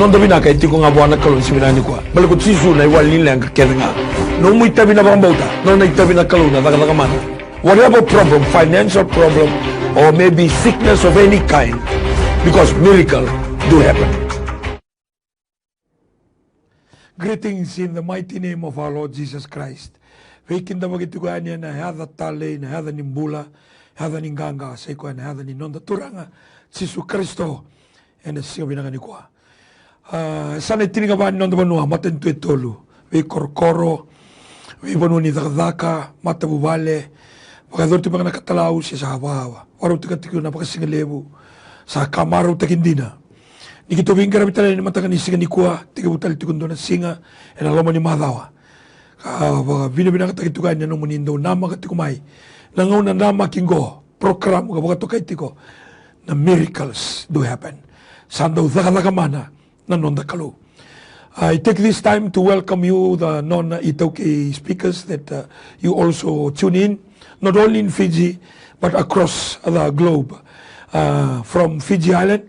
non dabi na kay ti ko nga buwan na kalon si binani ko balukot sisu na iwalin lang kakeda nga no mo itabi na bambauta no na itabi na kalon na daga man whatever problem, financial problem or maybe sickness of any kind, because miracle do happen. Greetings in the mighty name of our Lord Jesus Christ. Wekinda magitugan na hada tale na hada nimbula hada ninganga sa ikuan na hada ninonda turanga Sisu Kristo and siya binangani ko. Sana tininga ba ninonda banua matentu etolu. We korkoro, we banu ni dakdaka, matabubale, pagkador ti mga nakatalaw siya sa hawa-hawa. Waraw ti katikyo na pakasingalebu sa kamaraw takindina. Ni kito bingkara bitala ni matanga ni singa ni kuwa, tiga butal ti kundo na singa, and alama ni madawa. Binabinang katakitukan niya nung munindo, nama katikumay, nangaw na nama kingo, program, kabaga to kay tiko, na miracles do happen. Sandaw zakadakamana, na nondakalo. I take this time to welcome you, the non-Itoke speakers, that you also tune in, not only in Fiji, but across the globe. From Fiji Island,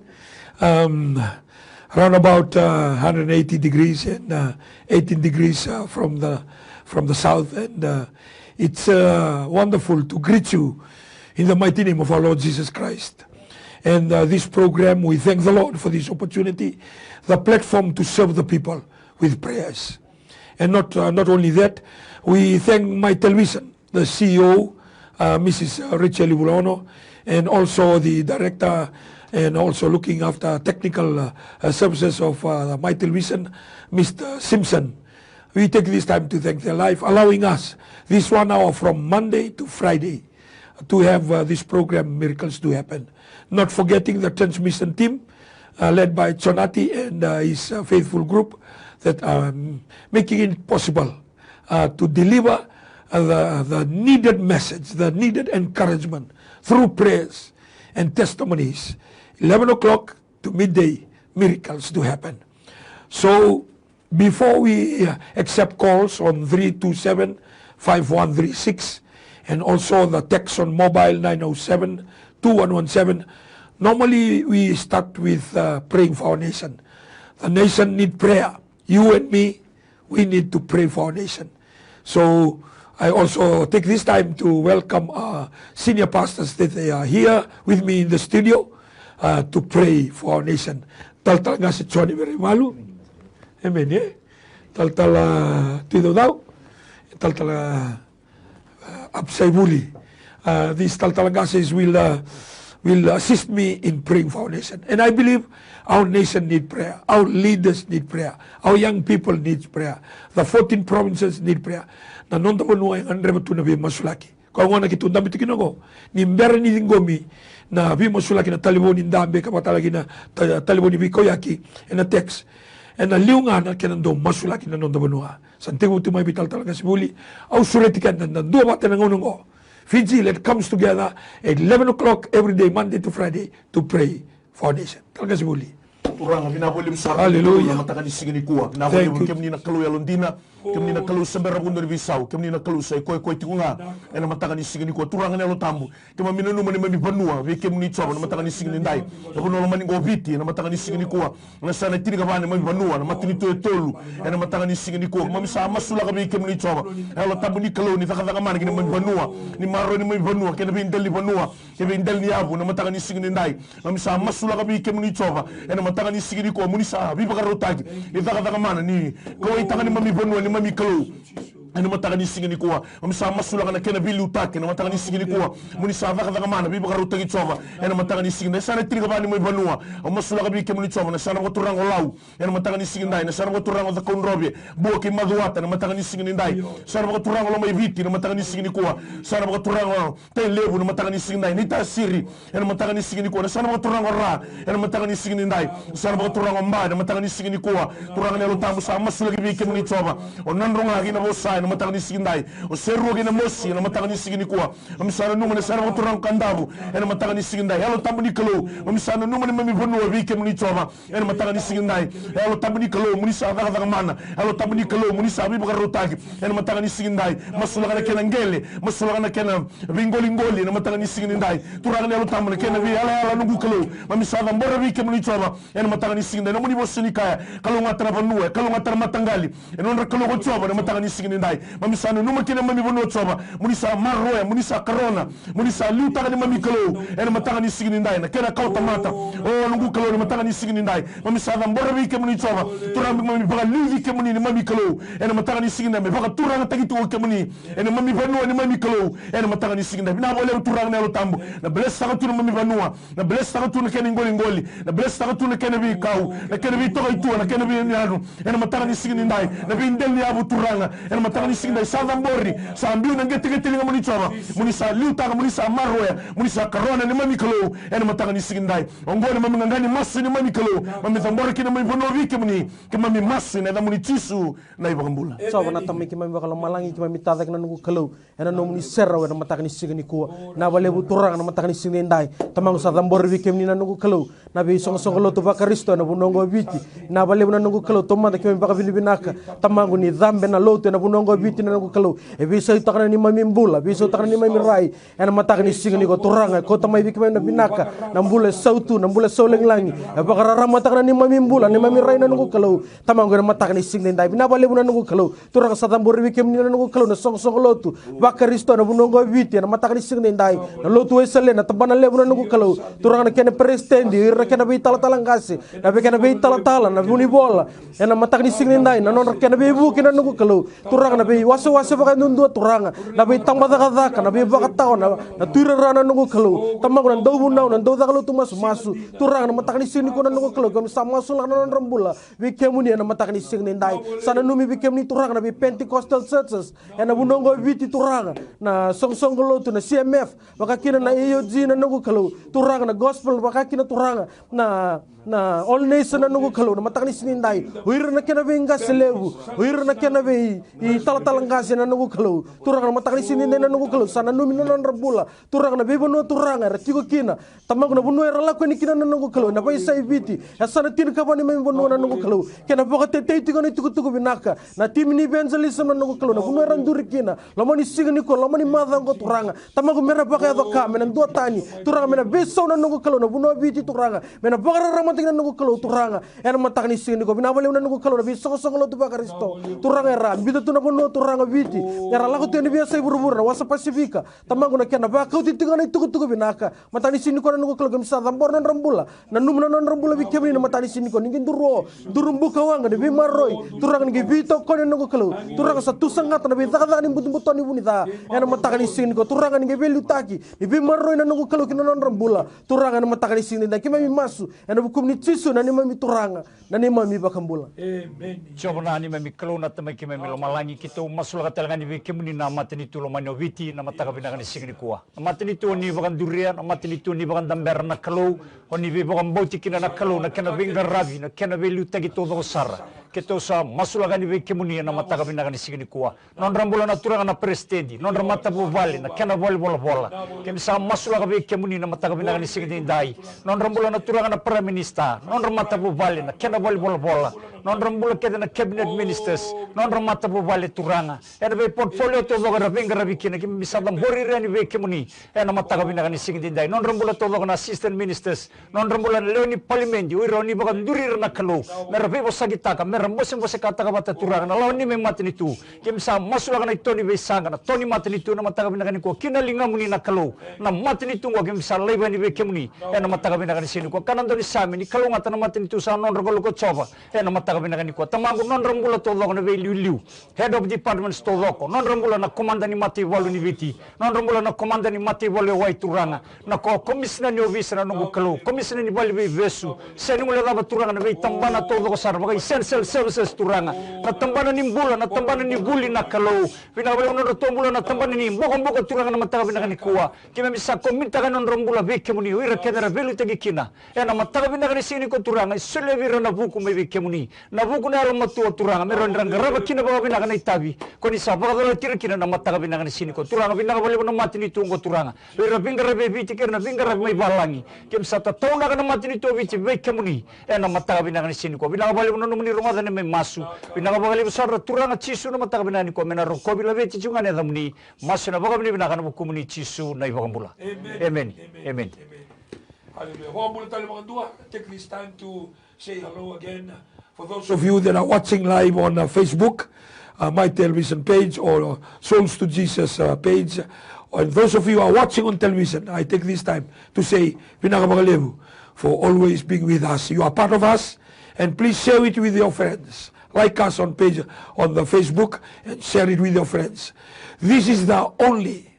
around about 180 degrees and 18 degrees from the south. And it's wonderful to greet you in the mighty name of our Lord Jesus Christ. And this program, we thank the Lord for this opportunity, the platform to serve the people with prayers. And not only that, we thank my television, the CEO, Mrs. Rachel Ibulono, and also the director and also looking after technical services of my television, Mr. Simpson. We take this time to thank their life, allowing us this 1 hour from Monday to Friday to have this program, Miracles Do Happen. Not forgetting the transmission team led by Chonati and his faithful group that are making it possible to deliver the needed message, the needed encouragement through prayers and testimonies. 11 o'clock to midday, miracles do happen. So before we accept calls on 327-5136 and also the text on mobile 907-2117, normally we start with praying for our nation. The nation need prayer. You and me, we need to pray for our nation. So I also take this time to welcome senior pastors that they are here with me in the studio to pray for our nation. Tal-tal nga si Johnny Verimalu. Amen, eh? Tal-tal Tito Daw. Tal-tal Absay Buli. These tal-tal nga will assist me in praying for our nation. And I believe our nation need prayer. Our leaders need prayer. Our young people need prayer. The 14 provinces need prayer. Nanonda ko nuwa yung andreba na bi masulaki. Kung nga nakitunda miti kinogo, ni mbera ni dingomi na bi masulaki na talibon indambe kapatalagi na talibon ni bikoyaki and a text. And na liunga na kinando masulaki na nonda banua. Santigo tumay bital talaga sibuli. Au suretikan na dua bata na ngunong o. Fiji, let comes together at 11 o'clock every day, Monday to Friday, to pray for our nation. Talaga sibuli. Turang binabulim sa Hallelujah. matakan ni sigini kuwa. Binabulim kem ni nakalu Londina, kem ni nakalu sa Berabundo Visau, kem ni nakalu sa koy tikunga. Ena matakan ni sigini kuwa. Turang ni tambu. Kem minunu mani mami banua, we kem ni choba na matakan ni sigini ndai. Na kuno mani goviti na matakan ni sigini kuwa. Na sana tini ka bani mami banua na matini to tolu. Ena matakan ni sigini kuwa. Mami sa masula ka kem ni choba. Ela tambu ni kalu ni takataka mani ni mami banua. Ni maro ni mami banua, kem ni ndeli banua. Kem ni ndeli ni abu na matakan ni sigini ndai. Mami sa masula ka kem ni choba. Ena matakan ni sigini ko munisa biba karotaki itaka mana ni ko itaka ni mami bonwa ni mami kalo ano mataka ni sigini ko mamisa masula kana kena bilu utake na mataka ni sigini ko munisa vaka mana biba karotaki chova ano mataka ni sigini sana tiri ka ni mami bonwa masula ka bi ke muni chova na sana ko turango lau ano mataka ni sigini dai na sana ko turango da konrobe bo ke maduata na mataka ni sigini dai sana ko turango lo mai viti na mataka ni sigini ko sana ko turango te levu na mataka ni sigini dai ni ta siri ano mataka ni sigini ko na sana ko turango ra ano mataka ni sigini dai sana ko turango mba na mataka ni sigini ko turango ne lo tamu sa masula ka bi ke muni chova onandro nga gina bo sa na mataka ni sigindai o seru ge na mosi na mataka ni sigini kwa mamisana numa na sara turang kandabu na mataka ni sigindai halo tambu ni kalo mamisana numa ni mami bonu vi ke muni chova na mataka ni sigindai halo tambu ni kalo muni sa daga mana halo tambu ni kalo muni sa bi bagarotaki na mataka ni sigindai masula kana kena ngele masula kana kena vingoli na mataka ni sigindai turang ne halo tambu na kena vi ala nungu kalo mamisana mbora vi ke muni chova na mataka ni sigindai na muni bosuni kaya kalo ngatra vanua kalo ngatra matangali enonra kalo go chova na mataka ni sigindai mamisana numa kena mami bonu chova muni sa marroya muni sa corona muni sa luta ni mami kalo na mataka ni sigindai na kena kauta mata o nungu kalo na mataka ni sigindai mamisana mbora vi ke muni chova turang mami baga livi ke muni ni mami kalo na mataka ni sigindai baga turang tagi tu ke muni na mami vanua ni mami kalo na mataka ni sigindai na bole turang na lo tambu na bless sa tu mami vanua na bless sa tu na kena ngoli na bless sa tu na kena vi kau na kena vi toka itu na kena vi nyanu na mataka ni sigindai na vi ndel ni abu turanga na mataka ni sigindai sa dambori sa ambiu na ngete linga muni chova muni sa luta muni sa marroya muni sa corona ni mami kalo na mataka ni sigindai ongoni mami ngangani masu ni mami kalo mami tambora kina mami vonovi ke muni ke mami masu na muni tisu na ibakambula chova na tamai ke mami bakala malangi ke mami tadak na nungu kalo na no muni serra na mataka ni sigini kuwa na balebu turanga na mataka ni sigindai tamang sa tambora vi ke muni na nungu kalo na bi songo lo to bakaristo na bunongo viti na balebu na nungu kalo tomanda ke mami bakavili binaka tamangu ni dhambe na lote na bunongo viti na nungu kalo e bisa utakana ni mami mbula bisa utakana ni mami rai na mataka ni sigini ko turanga ko tamai vi ke mami na binaka na mbula sautu na mbula soleng langi e bakarara mataka ni mami mbula ni mami rai na nungu kalo tamangu na mataka ni sigindai na balebu na nungu kalo turanga sa tambora vi ke muni na nungu kalo na songo lotu bakaristo na bunongo viti na mataka ni sigindai na lotu esele na tabana lebu na nungu kalo turanga na kene prestendi ira kena be tala ngase na be kena be tala na buni bola na mataka ni sigindai na non kena be buki na nungu kalo turanga na be waso baka nundu turanga na be tambada kadaka na be baka tao na tuira rana nungu kalo tamangu na dobu na doda kalo tu masu turanga na mataka ni sigini ko na nungu kalo kam sama sulang na non rambula be kemuni na mataka ni sigindai sana numi be kemuni turanga na be Pentecostal churches na bunongo viti turanga na song lotu na CMF baka kina na EOG na nungu kalo turanga na gospel baka kina turanga na all nation na nungu kalo na mataka ni sigindai huir na kena be ngas lebu huir na kena be I tala ngas na nungu kalo turanga na mataka ni sigindai na nungu kalo sana numi na non rambula turanga na be bono turanga ra tigo kina tamangu na bono era lako ni kina na nungu kalo na bai sai viti sana tin ka bani me bono na nungu kalo kena baka tete tigo ni tuku binaka na tim ni evangelism na nungu kalo na bono era nduri kina lamani sigini ko lamani madhango turanga tamangu mera baka ya doka mena ndo tani turanga mena beso na nungu kalo na bono viti turanga mena baka ramanting na nungu kalo turanga era mataka ni sigini ko binabale na nungu kalo na beso lo tu bakaristo turanga era bido tu na bono turanga viti era lako tu ni biasa iburu na wasa pasifika tamangu na kena baka uti tigo na tuku binaka matani sigini ko na nungu kalo gamsa tambor na rambula na numna na rambula bikemi na matani sigini ko ningin durumbuka wanga de bimaroi turanga ni bito ko na nungu kalo turanga sa tusangata na bitaka ni butubuto ni bunita era mataka ni sigini ko turanga ni belutaki ni bimaroi na nungu kalo kina na rambula turanga na mataka ni sigini na kimami masu na bukum ni tisu na ni mami turanga na ni mami bakambula amen chobna ni mami kalo na tamai kimami lo malangi kito masula katelanga ni kemuni na matani tu lo manyo viti na mataka binaka ni sigini kuwa na matani tu ni bakan durian na matani tu ni bakan damber na kalo oni bi bakan bauti kina na kalo na kena binga rabi na kena belutaki todo sara kito sa masula gani be kemuni na mataka binaka ni sigini kuwa non rambula na turanga na prestendi non ramata bo vale na kena bola kemisa masula ga be kemuni na mataka binaka ni sigini dai non rambula na turanga na prime minister non ramata bo vale na kena bola non rambula keda na cabinet ministers non ramata bo vale turanga era be portfolio to loga binga rabi kina kemisa dam bori rani be kemuni na mataka binaka ni sigini dai non rambula to loga na assistant ministers non rambula leoni parliament ui roni bakan durir na kalo mera be bosagitaka rambosing bose kata kabata turanga na lawan ni me matini tu kimsa masula kana itoni be sanga na toni matini tu na mataka binakani ko kinalinga muni na kalo na matini tu wa kimsa leba ni be kemuni na mataka binakani sini ko kanando ni sami ni kalo ngata na matini tu sa non rogolo ko choba na mataka binakani ko tamangu non rambula to lo na be liu head of department to loko non rambula na komanda ni mati walu ni viti non rambula na komanda ni mati walu wai turanga na ko komisna ni officer na nungu kalo komisna ni bali be vesu seni mula da turanga na be tambana to lo sar bagai sensel sa turanga na tambana ni mbula na tambana ni buli na kalau pinabala no tombula na tambana ni boka turanga na mataga binakani kuwa kime misa kominta kanon rombula veke muni wira kedara velu tagi kina na mataga binakani sini ko turanga sele vira na buku me veke muni na buku na ro matu turanga meron ranga raba kina bawa binakani tabi ko ni sa baga tira kina na mataga binakani sini ko turanga binaka bale no mati ni tungo turanga wira bingara be biti kerna bingara mai balangi kim sa ta tona kana mati ni to biti veke muni na mataga binakani sini ko binaka bale no muni ronga dane me masu binaka bale besar turanga cisu na mataga binakani ko mena ro ko bila veti junga ne damuni masu na baga binakani buku muni cisu na ibagambula. Amen. Amen. Hallelujah. Take this time to say hello again. For those of you that are watching live on Facebook, my television page or Souls to Jesus page, and those of you who are watching on television, I take this time to say, Pinakabagalevu, for always being with us. You are part of us, and please share it with your friends. Like us on page on the Facebook and share it with your friends. This is the only,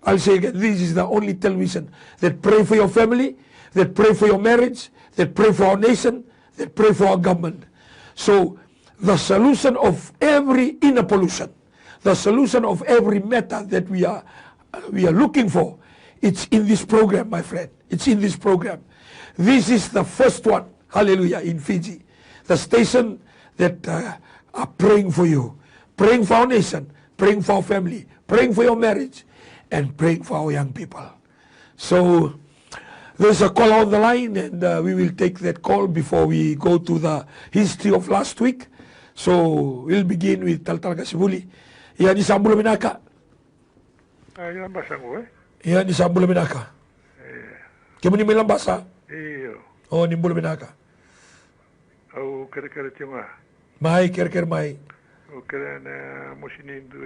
I'll say again, this is the only television that pray for your family, that pray for your marriage, that pray for our nation, that pray for our government. So the solution of every inner pollution, the solution of every matter that we are looking for, it's in this program, my friend. It's in this program. This is the first one, hallelujah, in Fiji. The station that are praying for you, praying for our nation, praying for our family, praying for your marriage, and praying for our young people. So there's a call on the line, and we will take that call before we go to the history of last week. So we'll begin with Taltalga Sibuli. Yan ni Sambula Minaka. Yan basa ko Yan ni Sambula Minaka. Kemo ni milang basa? Iyo. Oh, ni Mbula Minaka. Au kere tima. Mai kere mai. O kere na musinindu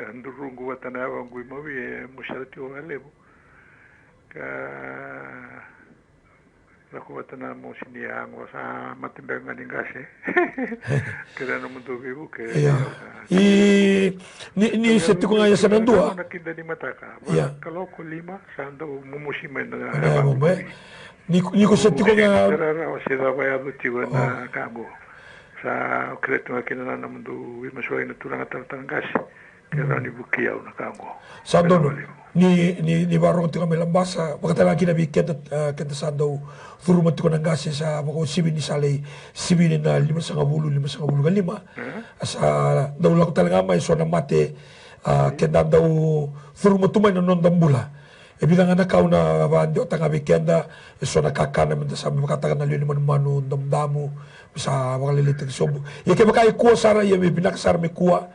andurungu watanawa ngui mawi musharati o alebu. Ka lako watana musini yangu sa matimbenga ningase. Kere na mundu vivu ke. Ni seti ko nga ya sanandua. Nakinda ni mataka. Kalau ko lima sando mumushime na. Ni ko seti ko nga. Sarara sida bayado tiwa na kango. Sa kreto akina na mundu wimaswa ina turanga tarangasi. Kaya ni bukiyaw na kango. Sando ni barong tiko melambasa makatala kina bi kenta sando thuru matiko nang gasi sa bako sibin ni salay sibin na 5 5 asa daw lang talaga may so na mate kenda daw thuru matumay na nondambula bilang anak kau na bando tanga bi kenda so nakakana man sa makatagan na limo manu damdamu sa makalilitig sobo ye kay makay kuwa sara ye binakasar me kuwa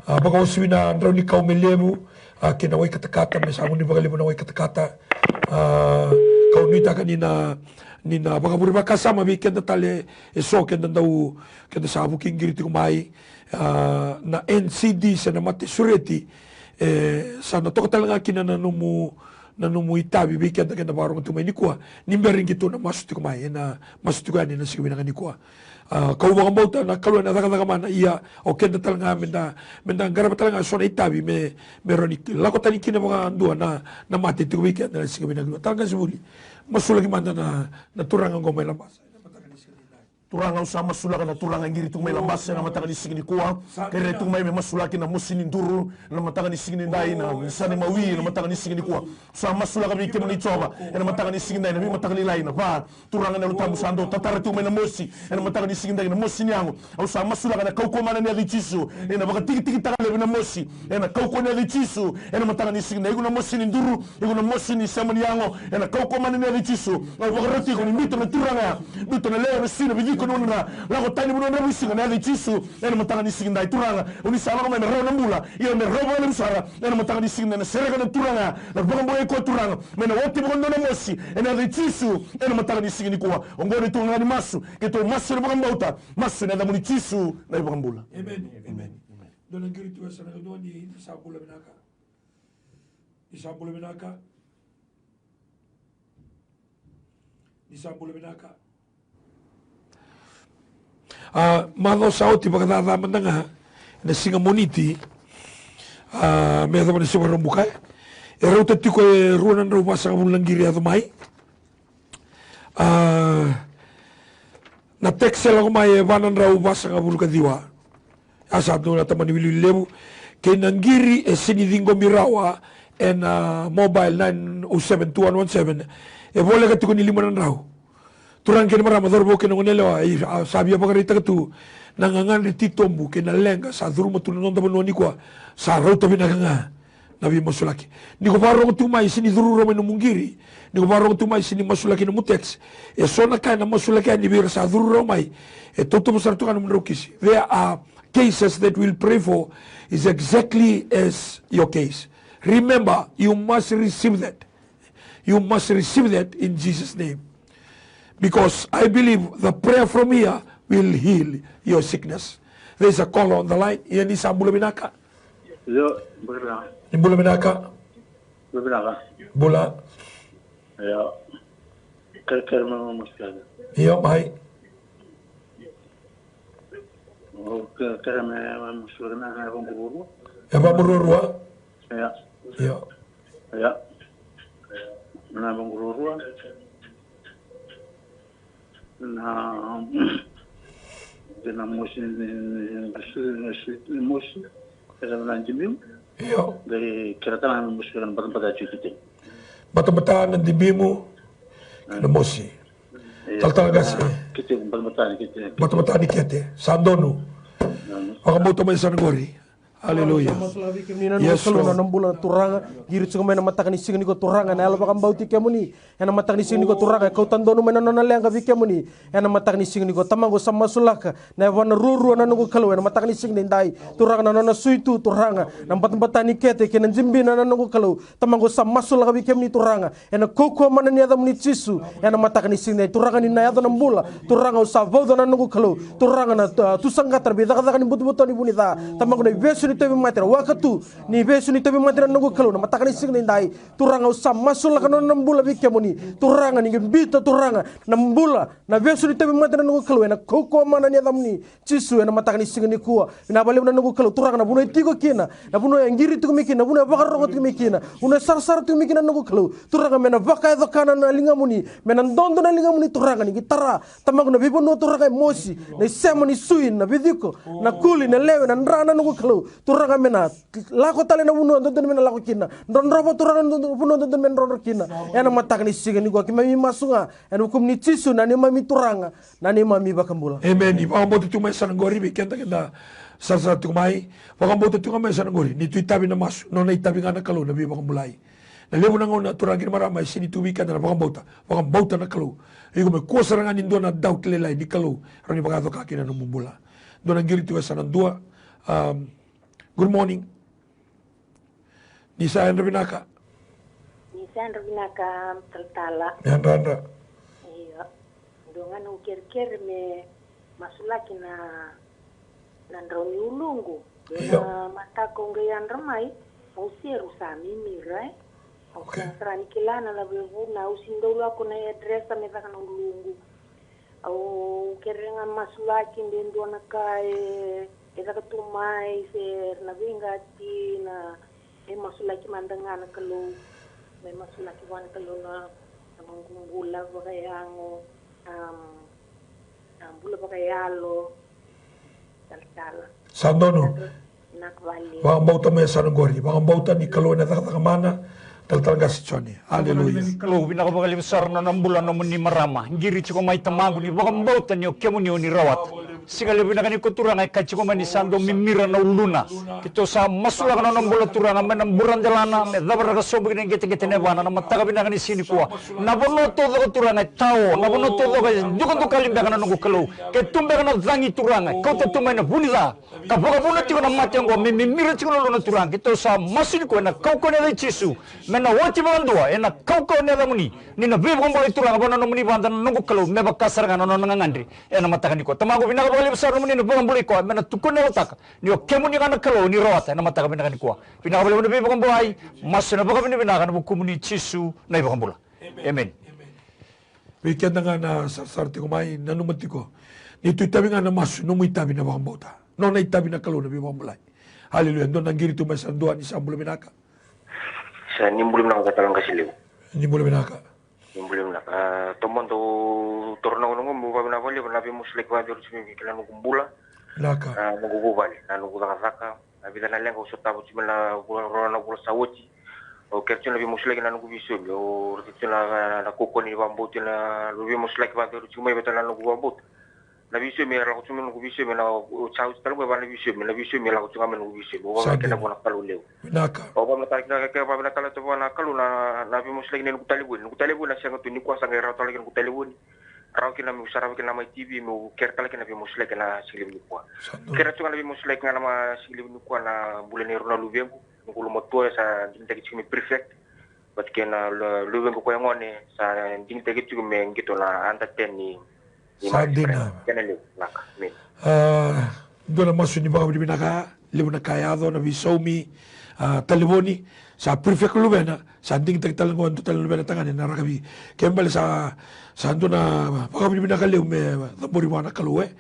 baka usibin na andraw ni kau melemu kinaway katakata may samon ni bagali mo naway katakata kaunita ka ni na baka puri kasama bi kenda tali so kenda daw kenda sa buking giriti kumay na NCD sa namati sureti sa nato talaga nanumu itabi bi kenda barong tumay ni kuwa nimbering gitu na masuti kumay na masuti ko ni na sigawi na ni kuwa kau baka bauta na kaluan na taka iya o kenda talaga menda garap talaga so na itabi meron lako tani kina mga andua na mati ti weekend na sigawi na talaga sibuli masulagi man na turangan ko may labas turanga usama sulaka na turanga ngiri tung may lambas na mataka ni sigini kuwa kaya tung may masulaki na musinin duru na mataka ni sigini dai na sani mawi na mataka ni sigini kuwa usama sulaka bi kemo ni choba na mataka ni sigini dai na bi mataka ni lai na ba turanga na lutamu sando tatara tung may na mosi na mataka ni sigini dai na mosi nyango usama sulaka na kauko mana ni alichisu na baka tiki taka lebi na mosi na kauko ni alichisu na mataka ni sigini dai na mosi ni duru na mosi ni sama nyango na kauko mana ni alichisu na baka roti ko ni mito na turanga mito na leo na sina bi kono na lago tani buno na bisinga na lichisu na matanga ni singa dai turanga uni sala ko me ro na mula iyo me ro na msara na matanga ni singa na serega na turanga na bongo ko turanga me na wote bono na mosi na lichisu na matanga ni singa ni kwa ngoni turanga ni masu ke to masu na bongo bauta masu na da muni chisu na bongo mbula amen dona ngiri tu sa na do ni sabula binaka Mano sauti pagkatataman na nga na singamoniti may ataman na siya marumukay erautat ti ko ruanan raw sa kamulang giri ato may na teksel ako may vanan raw basa nga bulu kadiwa. Asat no na tamani wili lebu kay nanggiri sinidingo mirawa and mobile 9072117 boleh ka tukuni limanan raw. Turang kini marama dorbo kini ngonelo sabi apa karita katu nangangan di tombu kini lenga sa durma tu nonda banoni kwa sa raw tabi nanganga nabi masulaki. Niko parong tumai sini duru rame numungiri. Niko parong tumai sini masulaki numuteks. Sona kaya na masulaki ani bir sa duru ramai. Toto besar tu kan menurukisi. There are cases that we'll pray for is exactly as your case. Remember, you must receive that. You must receive that in Jesus' name. Because I believe the prayer from here will heal your sickness. There's a call on the line. Yan ni Sambula Binaka. Yo, bula. Bula Binaka. Bula. Bula. Yo. Kerker mo muskada. Yo, mai. Oh, kerker me muskada na bang buru. Eba bururua. Ya. Yo. Ya. Na bang buru. Na mosin era nanjimim Yo. dari kereta muskan pada cuti. Bata-bata ng dibimu na mosi. Tal-talaga si Kita bata kita. bata-bata ni Kete. Sandonu. Pakabuto mo sa Nagori. Hallelujah. Masulavi kemni Yes, nanu Lord. na bulan turanga giri tsuga mena matakani singi ko turanga na ala bakam bauti kemuni ena matakani singi ko turanga kau tandonu mena nona lenga vi kemuni ena matakani singi ko tamango sama sulaka na wana ruru na nugo kalau ena matakani singi ndai turanga na nona suitu turanga na batani kete kena jimbi na nugo kalau tamango sama sulaka vi kemni turanga ena koko mana ni ada muni cisu ena matakani singi turanga ni na ada nambula turanga usavo na nugo kalau turanga na tusanga terbi daga ni butu-butu ni bunita tamango na vesu ni tabi matera wakatu ni besu ni tabi matera nugo kalau na matakani singi ndai turanga usama sulaka na nambula vi kemuni turanga ni bita turanga nambula na vesu ni tabi matera nugo kalau ena koko mana ni ada muni cisu ena matakani singi ni kuwa na bale na nugo kalau turanga na buno tigo kina na buno ngiri tu mikina buno bakar rogot tu mikina buno sar-sar tu mikina nugo kalau turanga mena baka do kana na linga muni mena dondo na linga muni turanga ni gitara tamango na bibono turanga mosi na sema ni suin na bidiko na kuli na lewe na ndrana nugo kalau turanga mena lako tale na buno dondo mena lako kina ndon robo turanga buno dondo mena robo kina ena matakani singi ni gua kimami masunga ena hukum ni cisu na ni mami turanga na ni mami bakambula. Amen. Ipakamboto tu may sa Nagori. Kenta sa tumay. Pakamboto tu may sa Nagori. Ni tu itabi na masu. No na itabi nga na kalau. Nabi bakamulay. Nalebo na nga na turangin maramay. Sinituwi ka na pakambota. Pakambota na kalau. Igo may kuasa rangan nindo na daw kilelay. Di kalau. Rani pagato kaki na numumula. Doon ang girito sa nandua. Good morning. Ni sa Rabinaka. Nisan Rabinaka Taltala. Yan Randa. Iya. Dongan ukir-kir me masulaki na nandroni ulungu. Iya. Na mata konggayan ramai. Usiru sami mirai. Okay. Serani kilana la bevu na usindo la kuna address me takana ulungu. Au kerenga masulaki ndendo na kai eda katumai ser na bingati na masulaki mandangana kalau may masulaki wan kalau na manggungula bagayango bula bagayalo taltala Sandono. nakvali Pakambota mo sa Nagori. Pakambota ni kalau na takatamana. Tal-talaga si Johnny. Hallelujah. Kalau binakabakali besar na ng bulan naman ni marama, ngiri chiko may tamago ni bakang bautan niyo kemo niyo ni rawat. Sikali binakani ko turang ay kachiko man ni sando mimira na uluna. Kito sa masula ka na ng bulan turang man ng buran dalana, may dabar ka sobo ng gete-gete nebana na mataka binakani sinikuwa. Nabono todo ko turang ay tao, nabono todo ka dukan to kalimba ka na ng kalau. Kaya tumbe ka na zangi turang ay, kau tumay na bunila. Kapag muna chiko na mati ang mimira chiko na luna turang. Kito sa masinikuwa na kau ko na chisu. Mena wati mandua ena kau ne ramuni ni na bibo mo iturang bono no muni banda no kalau me bakasar kan no ngandri ena matakani ko tamago binaga bali besar muni no bono ko mena tukune otak ni o kemuni kan kalau ni rawata ena mataka binakani ko binaga bali no bibo ko ai mas na baka binaga no kumuni chisu na ibo bola amen. Weekend na nga na sarti kumain nanumati ko. Ni tu itabi nga na masu no mo itabi na bakambota. No na itabi na kalau na bibo mulai. Hallelujah. Doon ang girito may sanduan ni Sambulo Binaka. Sa nimbulum na katalang kasiliw. Hindi mo binaka. Nimbulum na. Tomon to turno ko nung mo pa binabali le na be muslek wa dur chimi kila nukumbula Naka. nugu vale na nugu zaka na vida na lengo so tabu chimi na rona bula sawoti o kercho na be muslek na nugu bisu o kercho na kokoni bambuti na be muslek wa dur chimi betana nugu bambut na bisu mi ra chimi nugu bisu na o chau talu ba na bisu mi la chimi nugu bisu o ba kena bona kalu leu Naka. o ba na tarik na ke ba na kala to na kalu na be muslek ni nugu talibu na siang tu ni kwa sanga ra talik nugu talibu Rau kena mi usara kena mai TV mi kerkala kena bi muslek kena silim ni kwa. Kera tu kena bi muslek kena nama silim ni kwa na bulan ni rona lubengu. Ngulu motoa sa dinta kichimi prefect. Bat kena lubengu kwa ngone sa dinta kichimi mengito na anta teni. Sandina. Kena liu naka. Min. Dona masu ni baka binaka liu na kayado na bisomi taliboni sa prefect lubena sa ding talangon to talibena tangani na rakabi kembali sa ando na baka binaka liu me tambori mana kalue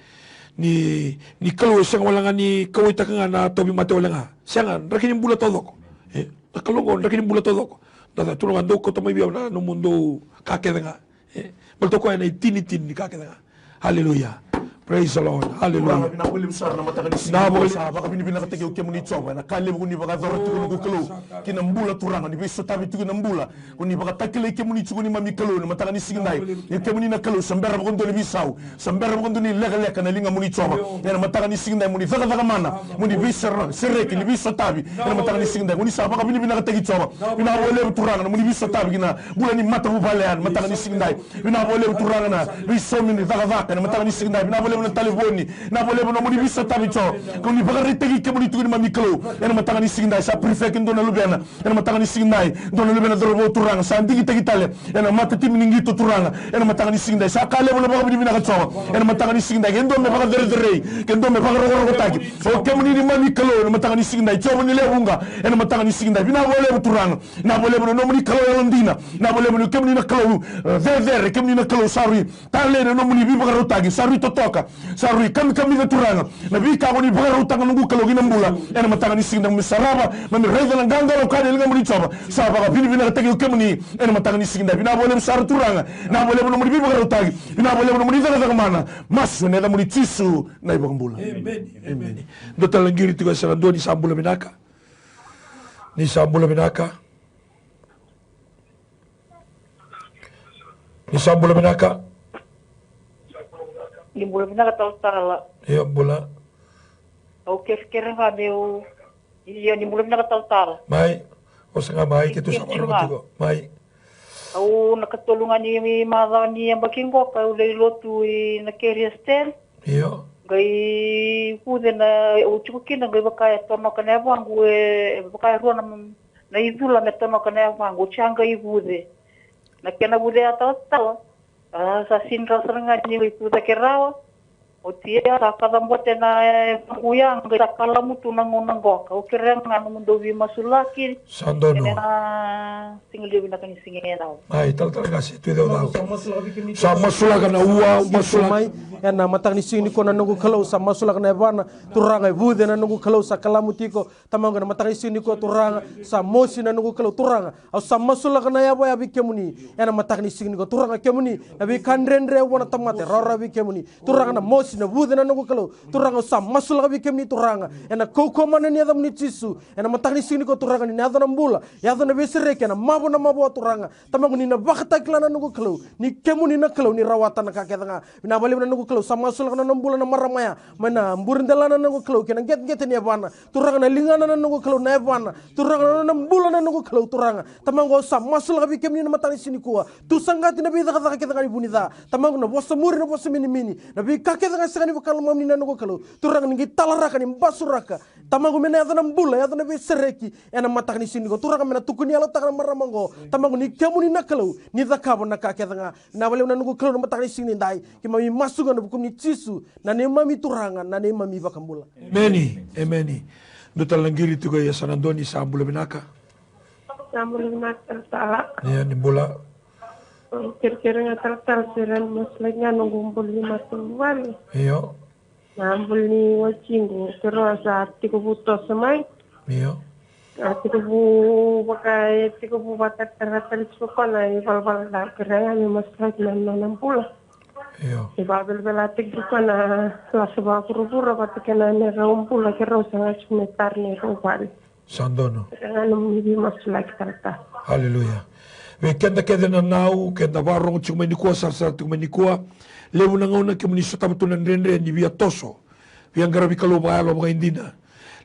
ni kalue sang wala nga ni kawita nga na tobi mate wala nga sang rakini bula todo ko kalongo rakini bula todo ko dada tulungan do ko to may biyaw na no mundo kakeda nga balto ko ay tini kakeda nga hallelujah. Praise the Lord. Hallelujah. Na boleh besar nama takkan disini. Baka bini kategi ukia muni coba. Na kali buni baka zorot tu kunu kelu. Kina mbula turangan ni beso tabi tu kina mbula. Kuni baka takile ukia muni cukup ni mami kelu. Nama takkan disini nai. Ukia muni na kelu. Sambera bukon tu ni bisau. Sambera bukon tu ni lega na linga muni coba. Nama takkan disini nai muni zaga mana. Muni beso serek ni beso tabi. Nama takkan disini nai. Muni sa baka bini kategi coba. Bina boleh turangan muni beso tabi kina bulan ni mata bubalean. Nama takkan disini nai. Bina boleh turangan na beso muni zaga nama takkan disini nai. Bina boleh na taliboni na boleh na muni bisa tabi cho kuni bagari tegi ke muni tugini mami kelo ena matanga ni singdai sa prefect ndo na lubena ena matanga ni singdai ndo na lubena dorobo turanga sa ndigi tegi tale ena mata tim ningi to turanga ena matanga ni singdai sa kale bola baga bini ka cho ena matanga ni singdai ndo me baga dere ndo me baga ro tagi o ke muni ni mami kelo ena matanga ni singdai cho muni lebunga ena matanga ni singdai bina boleh turanga na boleh no muni kelo yondina na boleh no ke muni na kelo dere ke muni na kelo sari tale no muni bi baga ro tagi sari totoka sarui kami na turanga na bika ko ni baga utanga nungu kalo gina mbula ena matanga ni sinda misaraba mami reza na ganga lo kade linga muri choba sa baga bini tagi ukemuni ena matanga ni sinda bina boleh sar turanga na boleh no muri baga utagi bina boleh no muri daga mana masu ne da muri tisu na ibaga mbula amen do talangiri tiga sa do ni sambula minaka ni sambula minaka Ni boleh benar kata utara. Ya bola. Oke sekarang kami iya ni boleh benar kata utara. Mai, o sanga mai kita sama orang tu. Mai. Au nakatulungan ni mara ni yang baking ko pa ulay lotu na keriesten. Iya. Gai pude na uchukin na gai bakaya tono kana wangu bakaya ruana na idula me tono kana wangu changa ibude. Na kena bude atau sa sinra serengan ni ipuda kerawa o tia sa kada mbote na kuyang ga kala mutu nangonang goka o kerengan mundo vi masulaki sandono na singli bina kan singena ai tal kasi tu deu dau sa masulaga na ua masulai ena matang ni sini ko na nungu kalau sa masulaga na bana turanga bude na nungu kalau sa kalamutiko tamanga na matang ni sini ko turanga sa mosi na nungu kalau turanga au sa masulaga na yabo ya bikemuni ena matang ni sini ko turanga kemuni na bi kandrenre wona tamate rora bikemuni turanga na mosi na bude na nungu kalau turanga sa masulaga bikemuni turanga ena koko mana ni adam ni tisu ena matang ni sini ko turanga ni adana mbula ya adana besireke na mabo turanga tamanga ni na bakta klana nungu kalau ni kemuni na kalau ni rawatan na kaketanga na bali na nungu kalau sama sulak na nambula na maramaya mana mburindala na nungu kalau kena get ni abana turanga na lingana na nungu kalau na abana turanga na nambula na nungu kalau turanga tamanga sama sulak bi kemuni na matani sini kuwa tu sangati na bi daka kaketanga ni bunida tamanga na bosa muri na bosa mini na bi kaketanga sakani bakal mamni na nungu kalau turanga ni talaraka ni basuraka tamanga mena ya nambula ya na bi sereki ena matani sini ko turanga mena tukuni ala takana maramango tamanga ni kemuni na kalau ni zakabo na kaketanga na bali na nungu kalau na matani sini ndai kimami masuga na bukum ni tisu na ne mami turanga na ne mami bakambula emeni do talangiri tu ya sanandoni sambula binaka salah ya ni bola kira-kira ngatal seran maslahnya nunggu beli masuk wali iyo nambul ni wajingu terus tiga buto semai iyo tiga bu bakat terhasil suka na iwal-wal lah kerana ni maslahnya 60 Ibabel tigduka na la seba kurupura patikena ne raumpula ke rosa sumetar ne rompari. Sandono. Ngano mibi masulaki tarata. Haleluya. We kenda keda na nau, kenda warong chumenikua sarsa tumenikua. Lewu na ngauna ke muniso tamatunan renre ni via toso. Via ngarabi kaluba alo mga indina.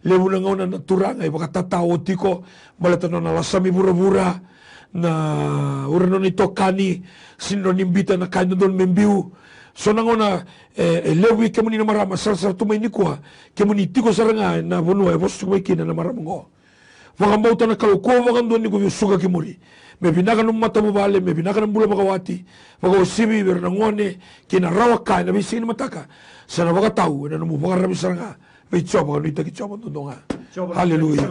Lewu na ngauna na turanga iba katatao tiko malatano na lasami bura-bura na urano nito kani sino nimbita na kanya doon membiu. So nangona lewi ke muni na marama sarsa tumenikua ke muni tiko saranga na bunua vos tumekina na maramongo. Wakambauta na kalukua wakandua ni kuvi suga kimuri. Mebinakan ng mata mo bale, mebinakan ng bula makawati, makawasibi, bernangone, kinarawakai, na bising na mataka. Sana wakataw, na namupakarabi saranga, may tsoba, kanita kitsoba, tundunga. Haleluya.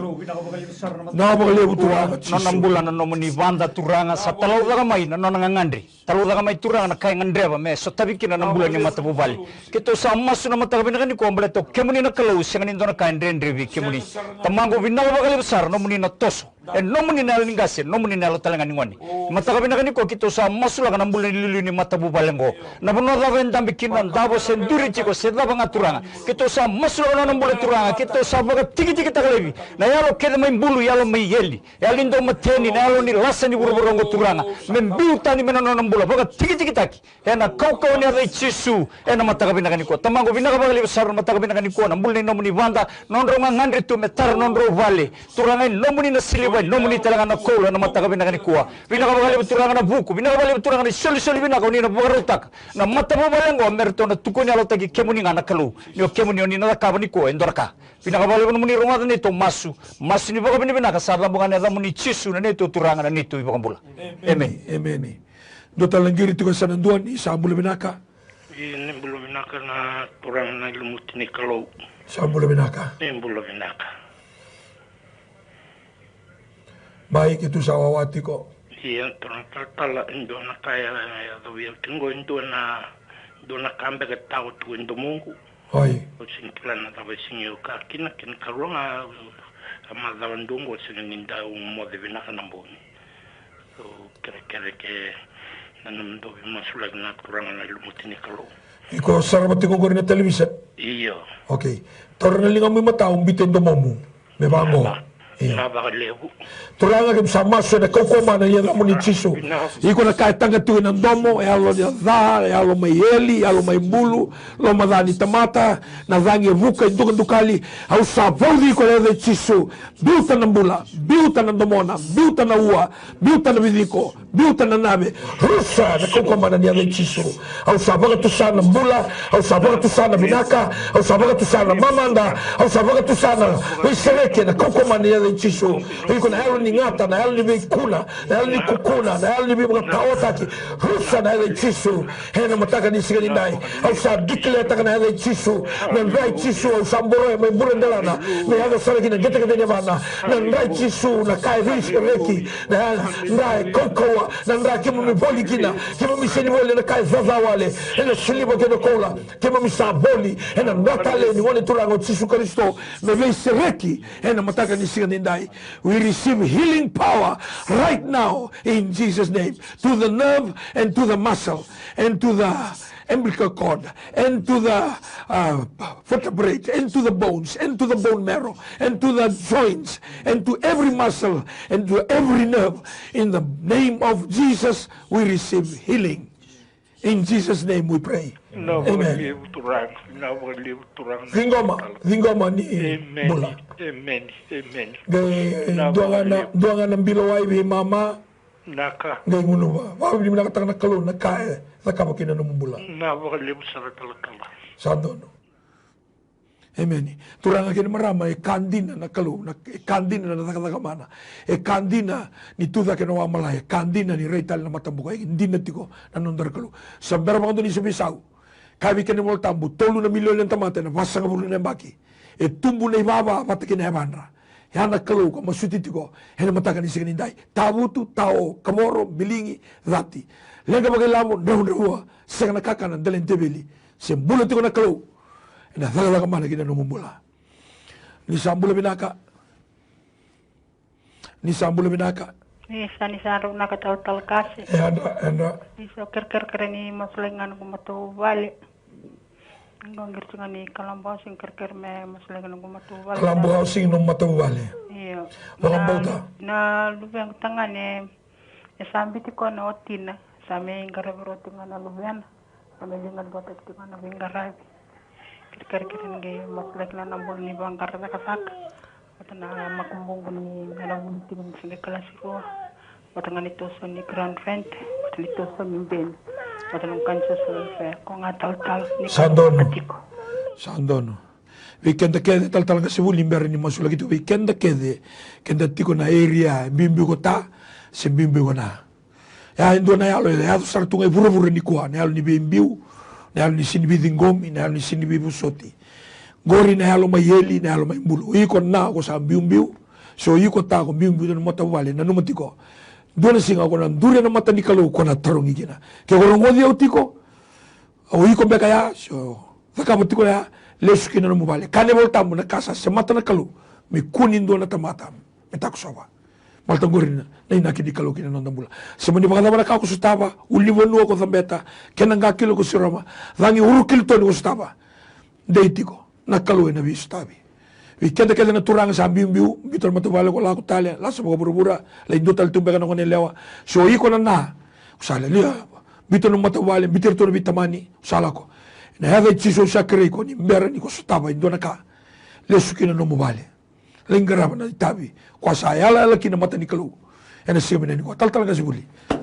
Nakapakalibu turanga, nanambulan na nomo ni Wanda turanga sa talaw da kamay na nanangangandri. Talaw da kamay turanga na kaya ngandreba me so tabi kina nambulan ni mata bubali. Kito sa maso na mata kabina kani ko ambleto kemuni na kalaw siya nindo na kaya ndrendrevi kemuni. Tamango binakapakalibu sar nomuni na toso. Nomuni na lingasi, nomuni na talaga ni ngoni. Mata kabina kani ko kito sa maso la nambulan ni ni mata bubalengo. Na buno da vendambi kinan dabo senduri chiko sedla banga turanga. Kito sa maso la nambulan turanga kito sa baga tiki kita kalebi na yalo kede mai bulu yalo mai yeli yalindo mateni na yalo ni lasa ni buruburongo turanga membiuta ni menono nambula baga tiki taki ena kau ni ada chisu ena mataka binakani ko tamango binaka bagali besar mataka binakani ko nambul ni nomuni Wanda nonronga ngandri tu metar nonro vale turanga nomuni na silibai nomuni talanga na kola na mataka binakani ko binaka bagali turanga na buku binaka bagali turanga ni soli binaka ni na bugarutak na matabu balengo merto na tukuni alo tagi kemuni ngana kalu ni kemuni ni na kabani ko endorka pinakabali ko muni rumah nito masu ni baka binibina kasarla bukan ada muni chisu na nito turangan na nito ibang bula. Amen. Amen. Dota langgiri tu kasananduan isa bula binaka. Ini bula binaka na turangan na lumut ni kalau. Sa bula binaka. Ini bula binaka. Baik itu sa wawati ko. Iya turang tala indo na kaya ya do ya tingo indo na do na kambe ka tao tu indo mungu. Oi. O singkilan na tawa singyo ka kina karunga amadawan dungo sininda mo de binaka namboni. So kere ke nanamdo masulag na kurang na lumutini kalo. Iko sarabati ko na television. Iyo. Okay. Torna linga mo mata umbitin do momu. Me bango. Turanga kim sama so na kokoma na yela muni chisu. Iko na kaya tanga tu na domo e alo ni dha e alo mai eli alo mai bulu lo madani tamata na dhangi vuka induka dukali au sa vodi ko le chisu biuta na mbula biuta na domona biuta na ua biuta na vidiko biuta na nave rusa na kokoma na yela chisu au sa vaga tu sana mbula au sa vaga tu sana binaka au sa vaga tu sana mamanda au sa vaga tu sana wisereke na kokoma na yela chisu iko na helo ni ngata na helo ni vikuna na helo ni kukuna na helo ni bimataotaki rusa na helo chisu hena mataka ni sigani ndai au sa dikle taka na helo chisu na ndai chisu au samboro me burendana me haga saraki na geta geta bana na ndai chisu na kai rishi reki na ndai kokoa na ndai kimu mi boli kina kimu mi seni wale na kai zaza wale hena shilibo keno kola kimu mi saboli hena ndakale ni wale tulango chisu Kristo me vese reki hena mataka ni sigani we receive healing power right now in Jesus' name to the nerve and to the muscle and to the umbilical cord and to the vertebrae and to the bones and to the bone marrow and to the joints and to every muscle and to every nerve. In the name of Jesus we receive healing. In Jesus' name we pray. Amen. Zingoma ni bula. Amen. Doangan ng bilaway bi mama. Naka. Ngay nguno ba? Wa bi nakatang nakalo nakae nakamakinan ng bula. Nawakalibu sa talakala. Santo no. Amen. Turang akin marama kandina nakalo kandina na nakakamana. Kandina ni tuda ke no amalay kandina ni reital na matambuka hindi na tiko nanondar kalo. Sa berapa ni subisaw. Kami kini mo tambu tolu na milyon ng tamate na basa ngabulo na baki. Tumbu na ibaba patakin na ebandra. Yan nakalo ka masutiti ko. Yan matakan ni siganinday. Tabutu tao kamoro bilingi dati. Lega bagilamo daw sa nakakanan dalin tebeli. Sembulo tiko nakalo. Ina talaga kamana kina numumula. Ni sambula binaka. Sani saru na katal kasi. Anda. Iso ker ni maslengan ko mato vale. Ngongir ni kalambau sing ker me maslengan ko mato vale. Kalambau sing no mato vale. Iya. Bauta. Na lubeng tangane sambi ti ko na otina. Same ingara tinga na lubeng. Same jingan botet ti ko na ingara. Ker nge maslengan na nambol ni bangkar na kasak. Patana makumbong ko ni nalawun ti mo sing kalasiko. Patangan ito sa ni Grand Vent, patangan ito sa Mimben, patangan kansa sa Fe, kung nga tal-tal ni Sandono. Weekend kede tal-tal kasi wuli mbere ni masula gitu. Weekend kede, kenda tiko na area, bimbi ko ta, si bimbi ko na. Ya indo na yalo, ya to sartu ngay pura-pura ni kuha, na yalo ni bimbiu, na yalo ni sinibidingomi, na yalo ni sinibibusoti. Gori na yalo may yeli, na yalo may mbulu. Ikon na ako sa bimbiu, so iko ta ako bimbiu na matawali, na numatiko. Dona singa ko na dure na mata ni kalau ko na tarong igina ke ko ngodi autiko o iko beka ya so saka mutiko ya lesu kina no mobile kane volta mo na kasa se mata na kalau mi kunin do na tamata metak soba malta gorina na ina ki di kalau kina no ndambula se mani baka na ka ko sutaba uli wonu ko zambeta kena nga kilo ko sirama rangi uru kilo to ko sutaba deitiko na kalau na bi sutabi Weekend kaya na turang sa ambiu bitor matubalo ko la ko talya la sa bura la indutal tumbe kana ko lewa so iko na usala liya bitor no matubalo bitor to bitamani usala ko na have chiso sakre ko ni mbera ni ko sutaba indona ka lesukina no mobile lengaraba na tabi ko sa yala la kina mata ni kalu ena semene ni ko tal kasi buli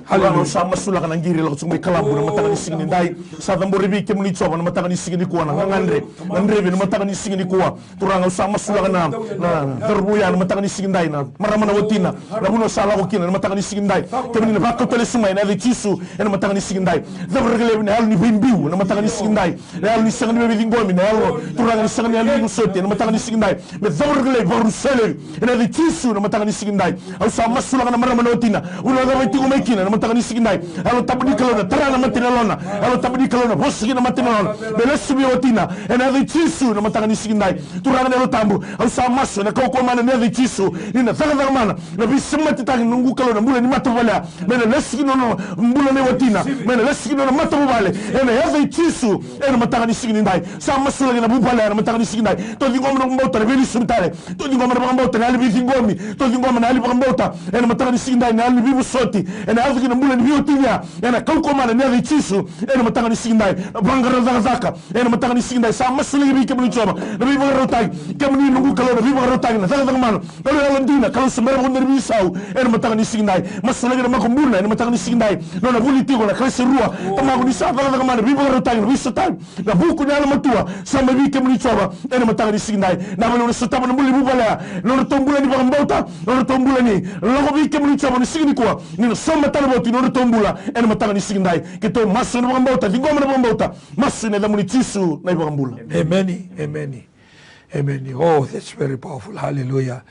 Halo sama sula kana ngiri la kusumi kalambu na mataka ni sigini ndai sa tambori bi kemuni choba na mataka ni sigini kuwa na ngandre bi na mataka ni sigini kuwa turanga sama sula kana na terbuya na mataka ni sigini ndai na marama na wotina na buno sala ko kina na mataka ni sigini ndai kemuni na bakko tele sumai na chisu na mataka ni sigini ndai zabrgele na hal ni bimbiu na mataka ni sigini ndai na hal ni sangani be dingomi na hal turanga ni sangani hal ni sote na mataka ni sigini ndai me zabrgele baru sele na chisu na mataka ni sigini ndai au sama sula kana marama na wotina uno ga waitingo mekina matangani siginai alo tabudi kalona tarana matina lona alo tabudi kalona boski na matina lona belesu bi otina ena the chisu na matangani siginai turana alo tambu au sa maso na koko mana ne the chisu ina thaga mana na bisimati tagi nungu kalona mbula ni matavala mena leski no mbula ne otina mena leski no matavale ena ya the chisu ena matangani siginai sa maso na bubala na matangani siginai to dingoma no mbota beli sumtare to dingoma no mbota na ali bingomi to dingoma na ali mbota ena matangani siginai na ali bibu soti ena na mbula ni biotinya ena kauko mana ne chisu ena matanga ni sindai bangara zaka ena matanga ni sindai sa masuli bi kemuni choma na bi bangara rotai kemuni nungu kalo na bi bangara rotai na zaka mana kalo alandina kalo semera wonder bi sau ena matanga ni sindai masuli na makumbula ena matanga ni sindai no na buli tigo na krese rua tamago ni sa zaka mana bi bangara rotai bi sotai na buku ni ala matua sa bi kemuni choma ena matanga ni sindai na balo sotaba na buli bubala no tombula ni bangambota no tombula ni logo bi kemuni choma ni signi kwa ni soma talboti no tombula ena matanga ni signdai kito masu na bangambota dingoma na bangambota masu na lamuni chisu na bangambula amen oh that's very powerful hallelujah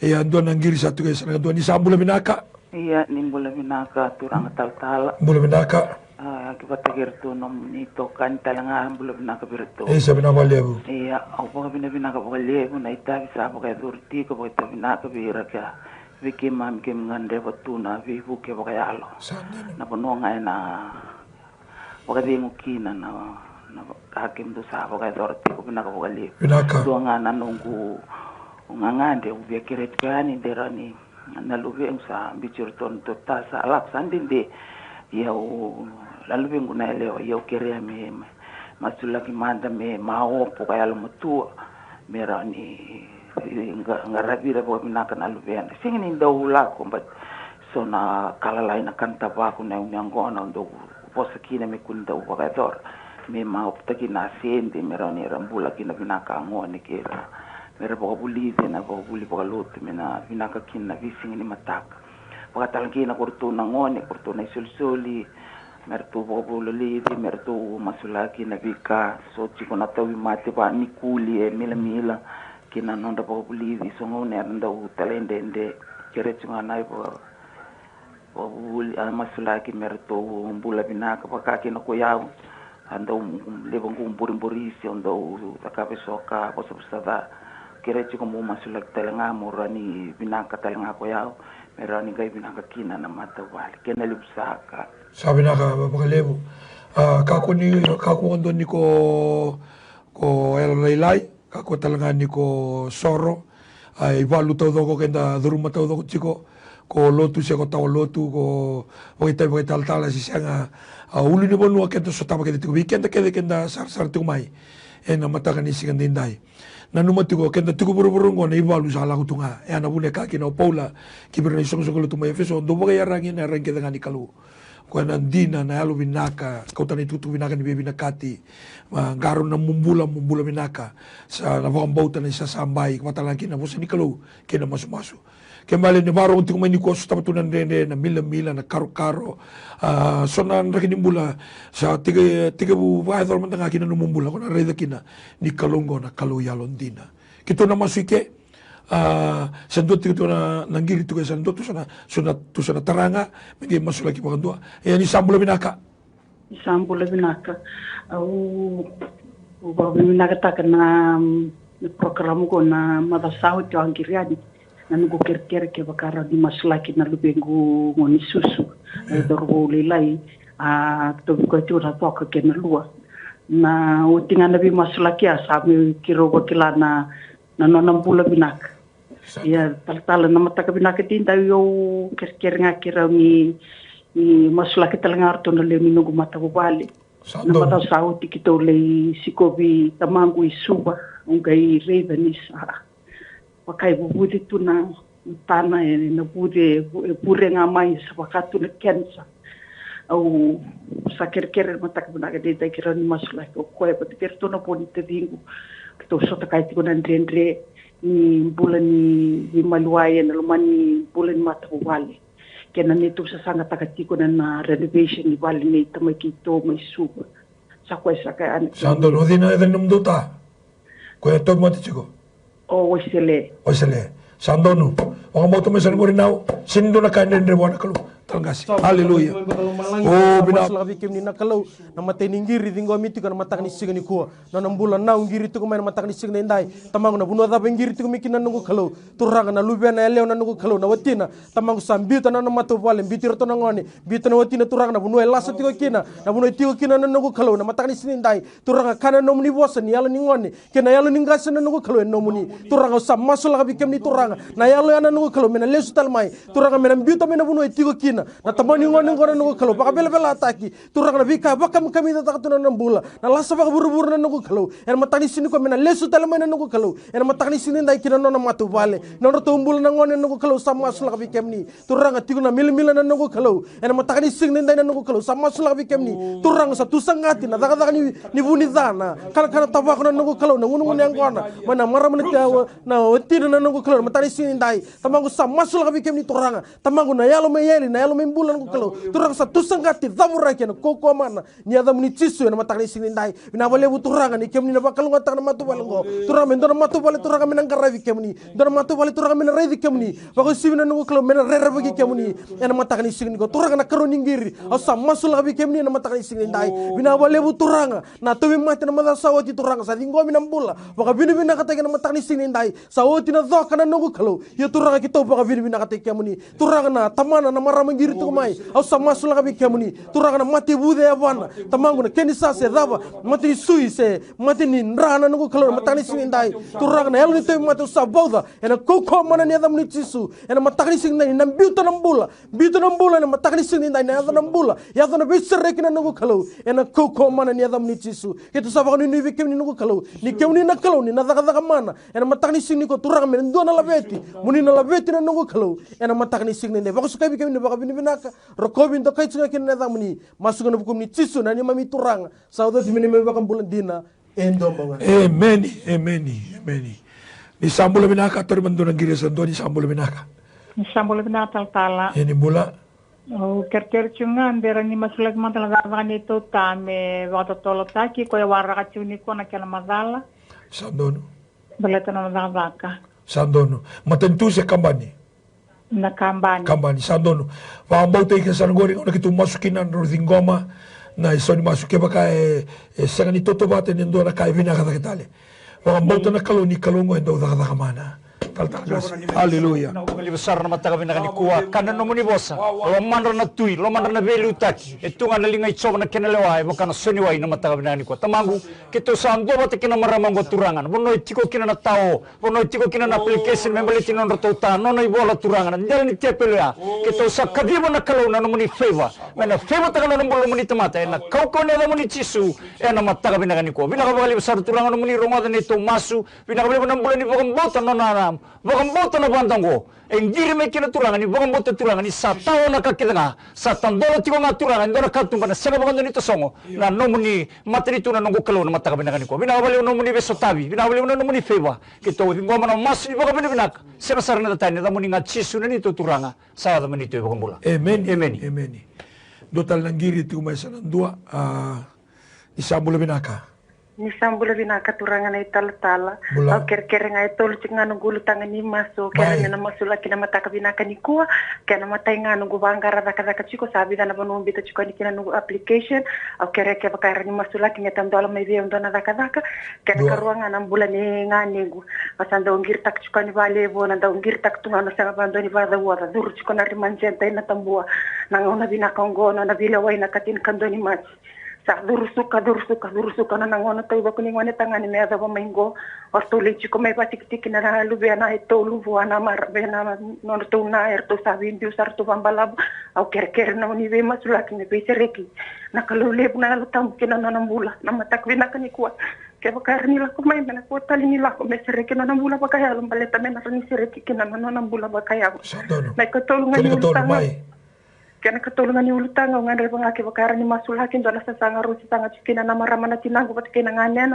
e ando nangiri satu guys na ando ni sambula binaka iya ni mbula binaka turang tal mbula binaka kibatagir tu nom ni tokan talanga mbula binaka birto sabina balebu iya au binaka balebu na ita bisa pakai durti ko binaka biraka Viki mam kim ngande batuna vi buke bakayalo. Na pononga na bakadi ngukina na hakim do sa bakay dorti ko pinaka bakali. Do nga nanungu ngangande ubia kiret kani derani na lubi sa bichur ton to ta sa alap sandinde ya lalu nguna leo ya kere me masulaki manda me mao pokayalo mutu merani ngarabira bo minaka na luven singin daula kombat so na kala lain akan tabaku na unyangona ndo posakina me kunda upagador me ma optaki na sende merani rambula kina binaka ngoni kera mera bo buli na bo buli bo lut mena binaka kina vising ni matak pagatalki na kurtu na ngoni kurtu na sulsuli mertu bo bululi mertu masulaki na bika so chiko na tawi mate ba nikuli e mila kina nonda po pulizi songo ne anda utalende ende keretsunga nai po buli masulaki merto mbula binaka pakaki na koyau anda lebong kumpurimburisi ando takape soka posabsada kereci ko mo masulag talanga mo rani binaka talanga ko yao merani gai binaka kina na mata wali kena lipsaka sabi na ka Bakalebo kako andon ni ko El Laylay kako talanga ni ko Soro ai valu tau ko kenda duruma tau ko chiko ko lotu se ko tau lotu kooi tal tal si sanga ulu ni bonu kento so tama kende weekend kenda sar tu mai na mata kan isi kan dindai na numa tiko kenda tiko buru-buru ngona iwalu sa ala kutunga ana bune ka kina paula kibirna isong so tu mai feso do boga yarangi na rangi dengan ikalu ko na dina na alu binaka ko tani tutu binaka ni binakati garon na mumbula binaka sa navang bauta na isa sambai matalang kina mo sa nikalu kina masu kembali ni baru untuk main kuas tapatunan rene na mila na karo sonan rakini mula sa tiga bu bahador mantanga kina no mumbula ko na reda kina ni kalongo na kalu yalondina kito na masike sandot kito na nanggiri tu sandot tu sana taranga megi masulaki pakandua ni sambula binaka au binaka takana program ko na madasau tu angkiriadi nanu kere ke bakara di maslaki na lubengu ngoni susu dorbo lelai to ko tu ra to ke na lua na utinga na bi maslaki asabi kiro wakila na nonam pula binak ya tal na mata ka binak tinta yo kere ngakira ni maslaki talngar to na le minugo mata bali na mata sau tikito le sikobi tamangu isuba ungai revenisa pakai bubudi tu na tanah na bude pure ngamai sepakatu na kensa au sakir mata kabuna ke dita kira ni masula ko koe pati kerto na poni te dingu kito sota kai tiko na ndre ni bulan ni maluai na lumani bulan mata wale kena ni tu sasanga takatiko na renovation ni wale ni tamai kito mai suba sakwai sakai sando no dina de numduta koe to mati chiko Oisele. Sandonu. Orang mau tuh misalnya murinau, sindo na kain dari buana kalau terangkasih. Haleluya. Oh, bina. Masalah bikin ni nak kalau nama teningiri tinggal miti kan mata kan isi kan ikut. Na bulan na ungiri tu kemarin mata kan isi kan indai. Tamang na bunuh apa ungiri tu mikin na nunggu kalau. Turang na lubian na eleo na nunggu kalau na watina. Tamang sambil tu na mata balen bitir tu na ngani. Bitir na watina turang na bunuh elas tu kina. Na bunuh tiga kina na nunggu kalau na mata kan isi indai. Turang kana nomuni bosan yalo ningoni. Kena yalo ninggas na nunggu kalau nomuni. Turang usah masuk lagi bikin ni turang. Na yalo ana nunggu kalau mena lesu talmai. Turang mena biuta mena bunuh tiga kina. Na tamani ngoni ngona nunggu kalau. Baka bela ataki. Turang na bika baka kami tak tu na nambula. Na lasa baka buru-buru na nunggu kalau. En mata ni sini ko mena lesu talmai na nunggu kalau. En mata ni sini indai kina nona matu bale. Na tumbul na ngoni nunggu kalau sama masuk lagi bikin ni. Turang tiga na mil-mil na nunggu kalau. En mata ni sini indai na nunggu kalau sama masuk lagi bikin ni. Turang satu sangati na daga ni buni dana. Kana tabak na nunggu kalau na ngunung yang kona. Mana marah menitawa na wetir na nunggu kalau mata ni sini indai. Tamangu sama masuk lagi bikin ni turang. Tamangu na yalo meyeli na yalo membulan nunggu kalau. Turang satu sangati dabura kena koko mana. Ni ada muni cisu na mata ni sini indai. Bina bale buturang ni kem ni na bakal ngata na matu balengo. Turang men dona matu bale turang men angkara kem ni. Dona matu bale turang men redi kem ni. Bagus sini na nunggu kalau men rere bagi kem ni. Na mata ni sini ko turang na karo ninggiri. Asa masuk lagi kem ni na mata ni sini indai. Bina bale buturang na tuwi mati na mata sawati turang sa dingo minam bula. Baka bina kata na mata ni sini indai. Sawati na dhoka na nunggu kalau. Ya turang kita baka bina kata kem ni. Turang na tamana na marah menggiri tu mai. Asa masuk lagi kem ni. Turang na mati bude abana. Tamangu na kenisa se dava. Mati sui se mati ni nrana nunggu kalau mata ni sini indai. Turang na elu ni tuwi mati usah bauda. Ena koko mana ni adam ni cisu. Ena mata ni sini indai. Nam biuta nambula. Biuta nambula na mata ni sini indai. Na adam nambula. Ya adam na bisa rekina nunggu kalau. Ena koko mana ni adam ni cisu. Kita sabak ni nuwi kem ni nunggu kalau. Ni kem ni na kalau ni na daga mana. Ena mata ni sini ko turang men dua na labeti. Muni na labeti na nunggu kalau. Ena mata ni sini indai. Bagus suka bikin ni baka bini binaka. Rokobin to kai tsunga kin na adam ni. Masuk na bukum ni cisu na ni mami turang. Sauda timini me baka bulan dina. Endo banga. Amen. Ni sambula binaka tori mandunang giri sa ndo ni sambula binaka. Ni sambula binaka tala. Ini bula. Oh, ker chungan bera ni masulag man talaga ganito tame waktu tolok taki ko wara ka chuni ko na kala madala. Sandono. Baleta na madaka. Sandono. Matentu se kambani. Na kambani. Kambani Sandono. Wa ambau te ke sanggori ona kitu masukin na Rodingoma na isoni masuke baka sanga ni toto bate ni ndo na kai vina kata kitale. Mga bauta na kalau ni kalungo endo daga mana. Haleluya. Ngali besar na mataga binakani kuwa kana no muni bosa. Lo mandra na tui, lo mandra na velu taki. Etunga na linga itsoba na kenalewa e makana soniwai na mataga binakani kuwa. Tamangu kito sa ando bate kina maramang go turangan. Bono itiko kina na tao, bono itiko kina na application membeliti non rotota, no ibola turangan. Ndel ni tepelea. Kito sa kadiba na kalau na muni favor. Mena favor taga na mbolo muni tamata e na kauko na muni chisu e na mataga binakani kuwa. Binakabali besar turangan muni romada ni to masu, binakabali na mbolo ni bokam bota no na Bakang bota na bantango, engiri me kina turangan ni bakang bota turangan ni sa tao na kakitanga, sa tandola tiko nga turangan, ndora katumba na sega bakang nito songo, na nomuni materi tu na nongo kalau na mataka binakani ko. Binakabali nomuni besotabi, binakabali nomuni feva, kito ngoma na masu ni bakang binak, sega sarana tatay na muni nga chisu na nito turanga, sa da manito bakang bula. Amen. Amen. Amen. Dotal nanggiri tu may sanang dua, isambula binaka. Nisambula binaka turangan ay tala-tala. Au kere-kere nga ito luchik nga nunggulo tangan ni maso. Kaya nga namasula kinamataka binaka ni kuwa. Kaya namatay nga nunggu bangara daka-daka chiko. Sabi na naman bita chiko ni kina nunggu application. Au kere-kere bakara ni masula kinya tamdola may biyong doon na daka-daka. Kaya nakaruwa nga nang bulan ni nga nigu. Masan daw ngirtak chiko ni balevo. Nang daw ngirtak tunga na sa kabando ni bada wara. Duro chiko na rimanjenta na tambua. Nang una binaka ang gono na bilaway na katin kando ni mas. Sa durusuka na nangono tayo ba kuning wane tangani me ada mainggo wastulit ko may patik-tik na lubya na ito lubuan na marbe na non to na erto sabi ndi usar to bambalab au kerker na ni be masulak ni be sereki nakaluleb na lutam kinanang bula na matakwi na kanikuwa kaya bakar nila ko may na ko tali nila ko may sereki na bula ba kaya lumbaleta men na ni sereki kinanang bula ba kaya may katulungan ni utang kaya nakatulungan ni ulutang ang nga rin mga kibakaran ni masulakin doon sa sanga ro si sanga chikina na marama na tinago bat kinanganen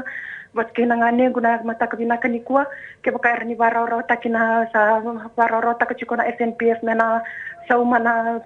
guna mata kabinaka ni kuwa kibakaran ni baraw takina sa baraw takachiko na SNPS na sa umana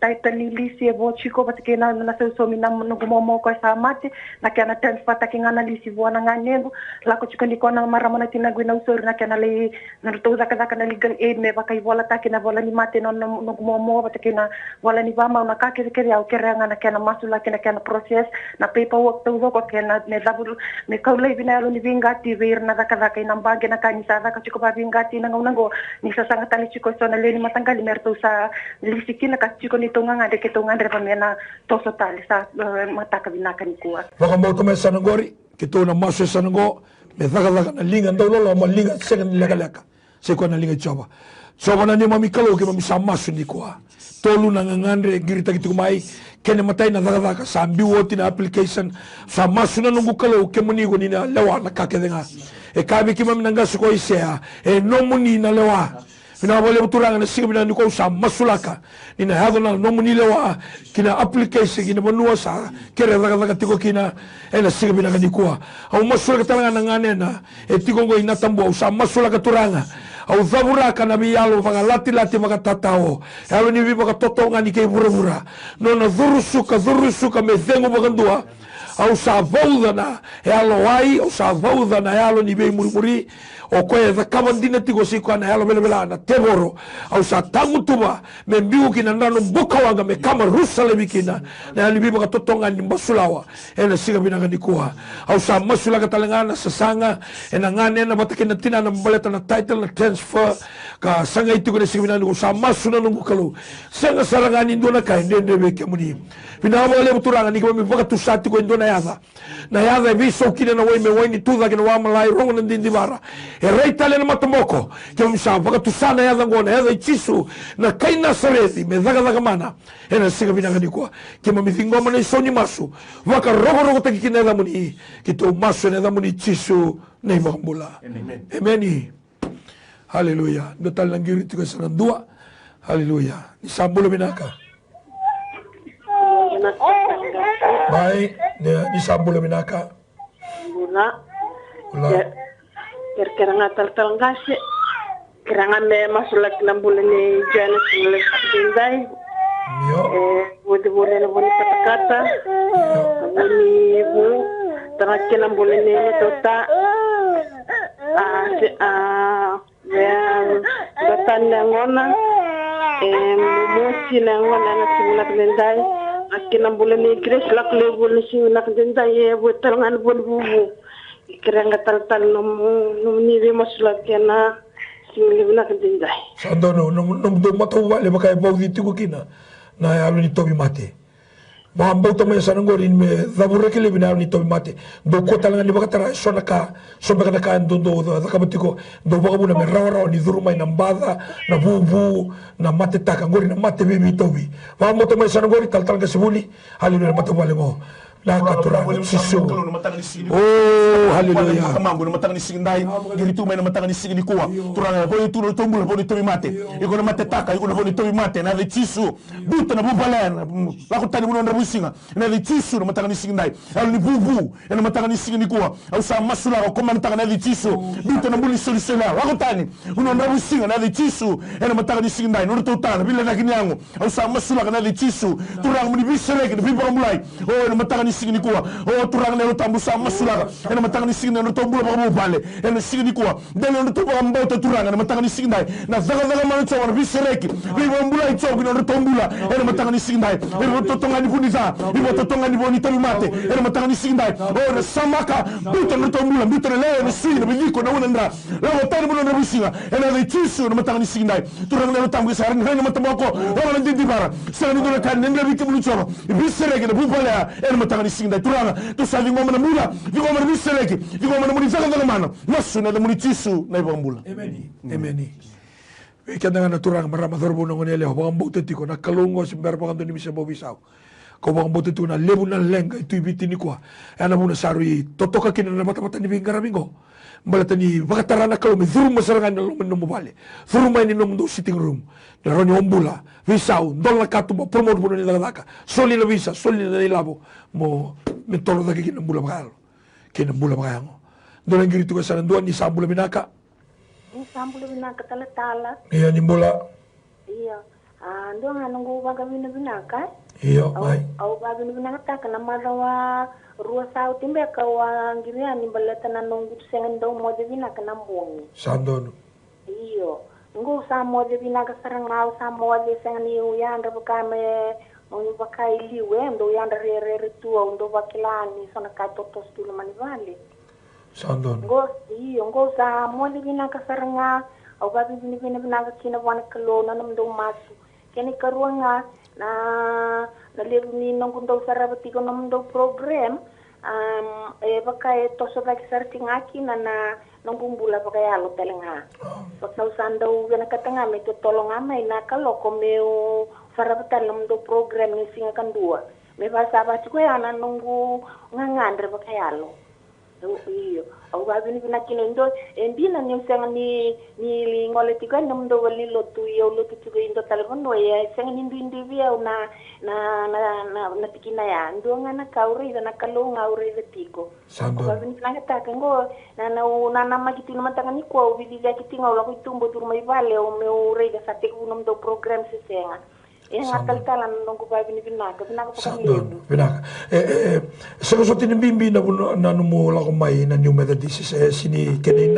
title ni lisi ebo chiko bat kina na sa somi na gumomo ko sa mate na kaya na transfer takinga na lisi buwana nga nengo lako chiko ni ko na marama na tinago na usor na kaya na li narutuza kada na legal aid me bakay wala takina wala ni mate no gumomo bat kina wala ni bama na kakiri au kere nga na kaya na masula kina kaya na process na paperwork to ko kaya na ne labul me kaulay binalo ni bingati vir na kada kay nambage na kanisa ka chiko ba bingati na ngongo ni sa sangatali chiko so na leni matanggali merto sa lisi kina ka chiko ni tunga de ketungan de pamena toso tali sa mata kabinaka ni kuwa. Baka mo kami sa nangori, kito na maso sa nango, may thaka na lingan daw lolo, malingan second leka-leka. Seko na lingan choba. Choba na ni mamikalo ki mamisamaso ni kuwa. Tolu na ngangandre, girita kiti kumai, kene matay na thaka sa ambiwoti na application, sa maso na nungu kalo, kemonigo ni na lewa na kakede nga. E kabi ki maminangaso ko isea, e nomuni na lewa. Pinawale uturanga na siga binani ko sa masulaka ina hado na no munilewa kina application kina manua sa kere daga tiko kina ena siga binanga ni kuwa au masulaka talanga nangane na etiko ngo ina tambo sa masulaka turanga au zaburaka na biyalo mga lati mga tatao hawe ni biba katotonga ni kay bura no na dhurusuka mezengo magandua au sa vauda na halo wai au sa vauda na halo ni be muri o koe za kamandina tigo siku ana halo bela na teboro au sa tangutuba me mbiu kina nano bukawanga me kama Jerusalem kina na ali biba katotonga ni masulawa ena siga binanga ni kuha au sa masula katalangana sa sanga ena ngane na batakina tina na mbaleta na title na transfer ka sanga itu ko siga binanga ko sa masuna no bukalu sanga sarangani ndona ka ndende be kemuni pinawale buturanga ni ko me bakatusati ko ndona na yada e viso kina na wai me wai ni tuda kina wa malai rongo na ndindi bara e rei tale na matomoko ke msa baka tusana yada ngona yada ichisu na kaina sarezi me daga mana e na siga binanga ni kwa ke mamithingo mana isoni masu waka rogo taki kina yada muni kito masu na yada muni ichisu na imambula amen haleluya dotal nangiri tiko sana dua haleluya ni sambulo binaka baik ni sambula binaka Ula. Kira-kira ngatal-tal ngasi. Kira-kira me masulak na bulan ni Janus Mulis Dinday. Budi-budi na buni kata-kata. Buni bu. Terakhir na bulan ni Tota. Batan na ngona. Musi na ngona na Mulis Dinday. Akin ang bulan ni Grace, lakle bulan si Mulis Dinday. Butal nga na bulan bubu. Keranga tal no ni masulat kena singilibna kendinjai. Sandono no do matau wale makai bau di tuku kina na alu ni tobi mate. Bambau tamay sa nanggorin me dabure kile bina ni tobi mate. Do ko talangan ni bakatara so baka naka do kabutiko do baka muna me raw ni durumay ng bada na bubu na mate taka ngori na mate bibi tobi. Bambau tamay sa nanggorin tal ka sibuli halu na matau wale mo. Nakaturang sisu. Oh, haleluya. Kamambo na matang ni singday, girito may na matang ni singini kuwa. Turang ko itu tombul ko ni tobi mate. Iko na mate taka, iko na ko ni tobi mate na de chisu. Buta na bubalan. Lako tani mo na businga. Na de chisu na matang ni singday. Al ni bubu, na matang ni singini kuwa. Au sa masula ko matang na de chisu. Buta na buli solisela. Lako tani uno na businga na de chisu. Na matang ni singday. No total bila na kinyango. Au sa masula na de chisu. Turang mo ni biserek ni biba mulai. Oh na matang singini kuwa o turang ne tambu sama sulaga ena matang ni singina no tombu ba mo bale ena singini kuwa dele no tombu amba to turanga na matang ni singina na zaga mano chawa bisereki bi bombula icho no tombula ena matang ni singina bi to tonga ni punisa bi to tonga ni bonita mate ena matang ni singina o na samaka bi to no tombula bi to le no singina bi liko na wona ndra la wotani mo no bisinga ena de chisu no matang ni singina turang ne tambu sarang ne matamako o na ndi bara sani do kan ne bi ke mu chawa bisereki na bubala ena matang ni singda turanga to sa vingo mana mula vingo mana miseleki vingo mana muni zaga ngala mana masu na muni tisu na ibambula amen Ikanda nga turang marama thorbo no ngene le hobang bote tiko na kalungo simber pa kanto ni misa bobisau ko bang bote tu na lebu na lenga itu ibiti ni kwa ana muna sarui totoka kina na mata ni bingara bingo malata ni bakatara na kalumi thuru masarangan na lumen no mobile thuru mai ni no sitting room na roni ombula visau dola katu mo promote mo ni daka soli na visa soli na ilabo mo mentolo da kina mbula bagalo kina mbula bagango dola ngiritu ka sa nanduan ni sambula binaka ni sambula binaka tala iya ni mbula iya ando nga nungu baga binaka iya mai au baga binaka kana madawa rua sau timbe kawa ngiria ni baleta na nungu sengendo mo de binaka na mbongi sandono iyo ngu sa mo de binaka sarang au sa mo de sengani uyanda bukame Onyu bakai liwe ndo yanda re tua ndo bakilani sona ka totos tu mani vale. Sandon. Ngo sa mo li bina ka saranga au ba bini bina ka kina wana kalo na ndo masu. Keni karuanga na le ni nong ndo sarabati ko ndo program bakai toso ba sarting aki na nong bumbula bakai alo telenga. Pakau sandau gana katanga me to tolonga mai na kalo ko meu Farabatal do program ni singa kandua. Me basa ba ko yana nungu ngangandre ba kayalo. Iyo. Au ba bini bina kinendo endina ni senga ni ngole tiga ndo wali lotu yo lotu tiga indo talgon no ya senga ni indi via na tikina ya ndo ngana kauri na kalonga uri vetiko. Au ba bini bina ta kango na magitu na matanga ni ko vidi ya kitinga la ko tumbo turmai vale o me ure ga sate ko do program se senga. Tal-talan nung kubay binaka Sandon, binaka. Sa kasot tinibimbi na numula kumay na New Methodist sini kenay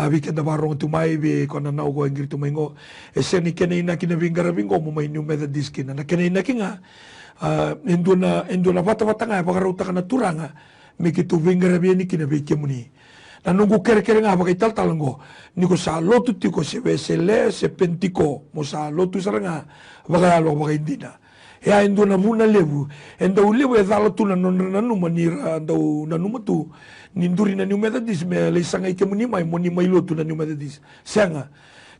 weekend na barong tumay ko na naugo ang girito maingo sini kenay na kinabingarabingo mo may New Methodist kina na kenay na kinga indo na bata-bata nga pagkaruta ka na turanga may kitubingarabin ni kinabikya mo ni na nunggu kere-kere nga bakay tal-talang ko ni ko sa lotu ti ko si Wesele si Pentiko mo sa lotu sa nga bakay alo bakay hindi na ya indo na muna lebu endo lebu dalo tu na nanuma ni ando nanuma tu ninduri na New Methodist me lay sangay ke muni may lotu na New Methodist siya nga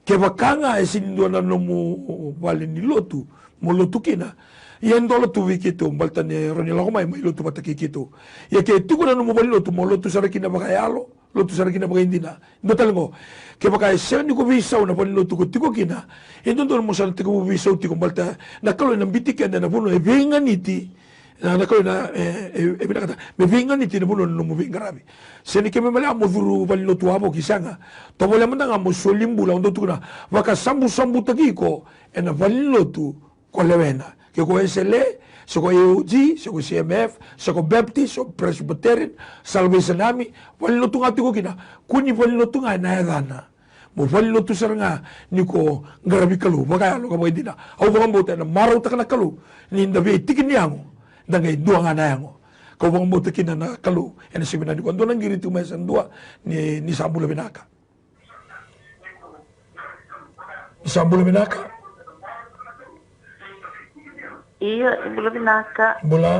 ke bakanga sinindo na numu wali ni lotu mo lotu kina yan dolo tu wikito balta ni ronila ko may lotu patakikito ya ke tuko na numu wali lotu mo lotu sa kina bakay alo lotu sa kina bakay hindi na ndo talango ke bakay siya ni ko visaw na wali lotu ko tiko kina endo ndo mo sa tiko visaw tiko balta nakalo ng bitikan na puno ebengan iti nakalo na ebinakata mebengan iti na puno no mubingarabi seni ke memale amo duru wali lotu abo kisanga to wala man nga mo solimbula ndo tuko na baka sambu tagiko ena wali lotu ko lewena ke ko SLE so ko UG so ko CMF so ko Baptist so Presbyterian Salvation Army wali lotu nga tiko kina kuni wali lotu nga na edana mo wali lotu saranga niko ngarabi kalu baka alo ka mo hindi na au ka mambuta na maraw ta kana kalu ni ndabi tikin niyango dangay duwa nga na yango kau bang mo tekina na kalu ena simina ni kondo nang giri tu mai sandua ni sambula binaka. Ni sambula binaka. Iya, sambula binaka. Bula.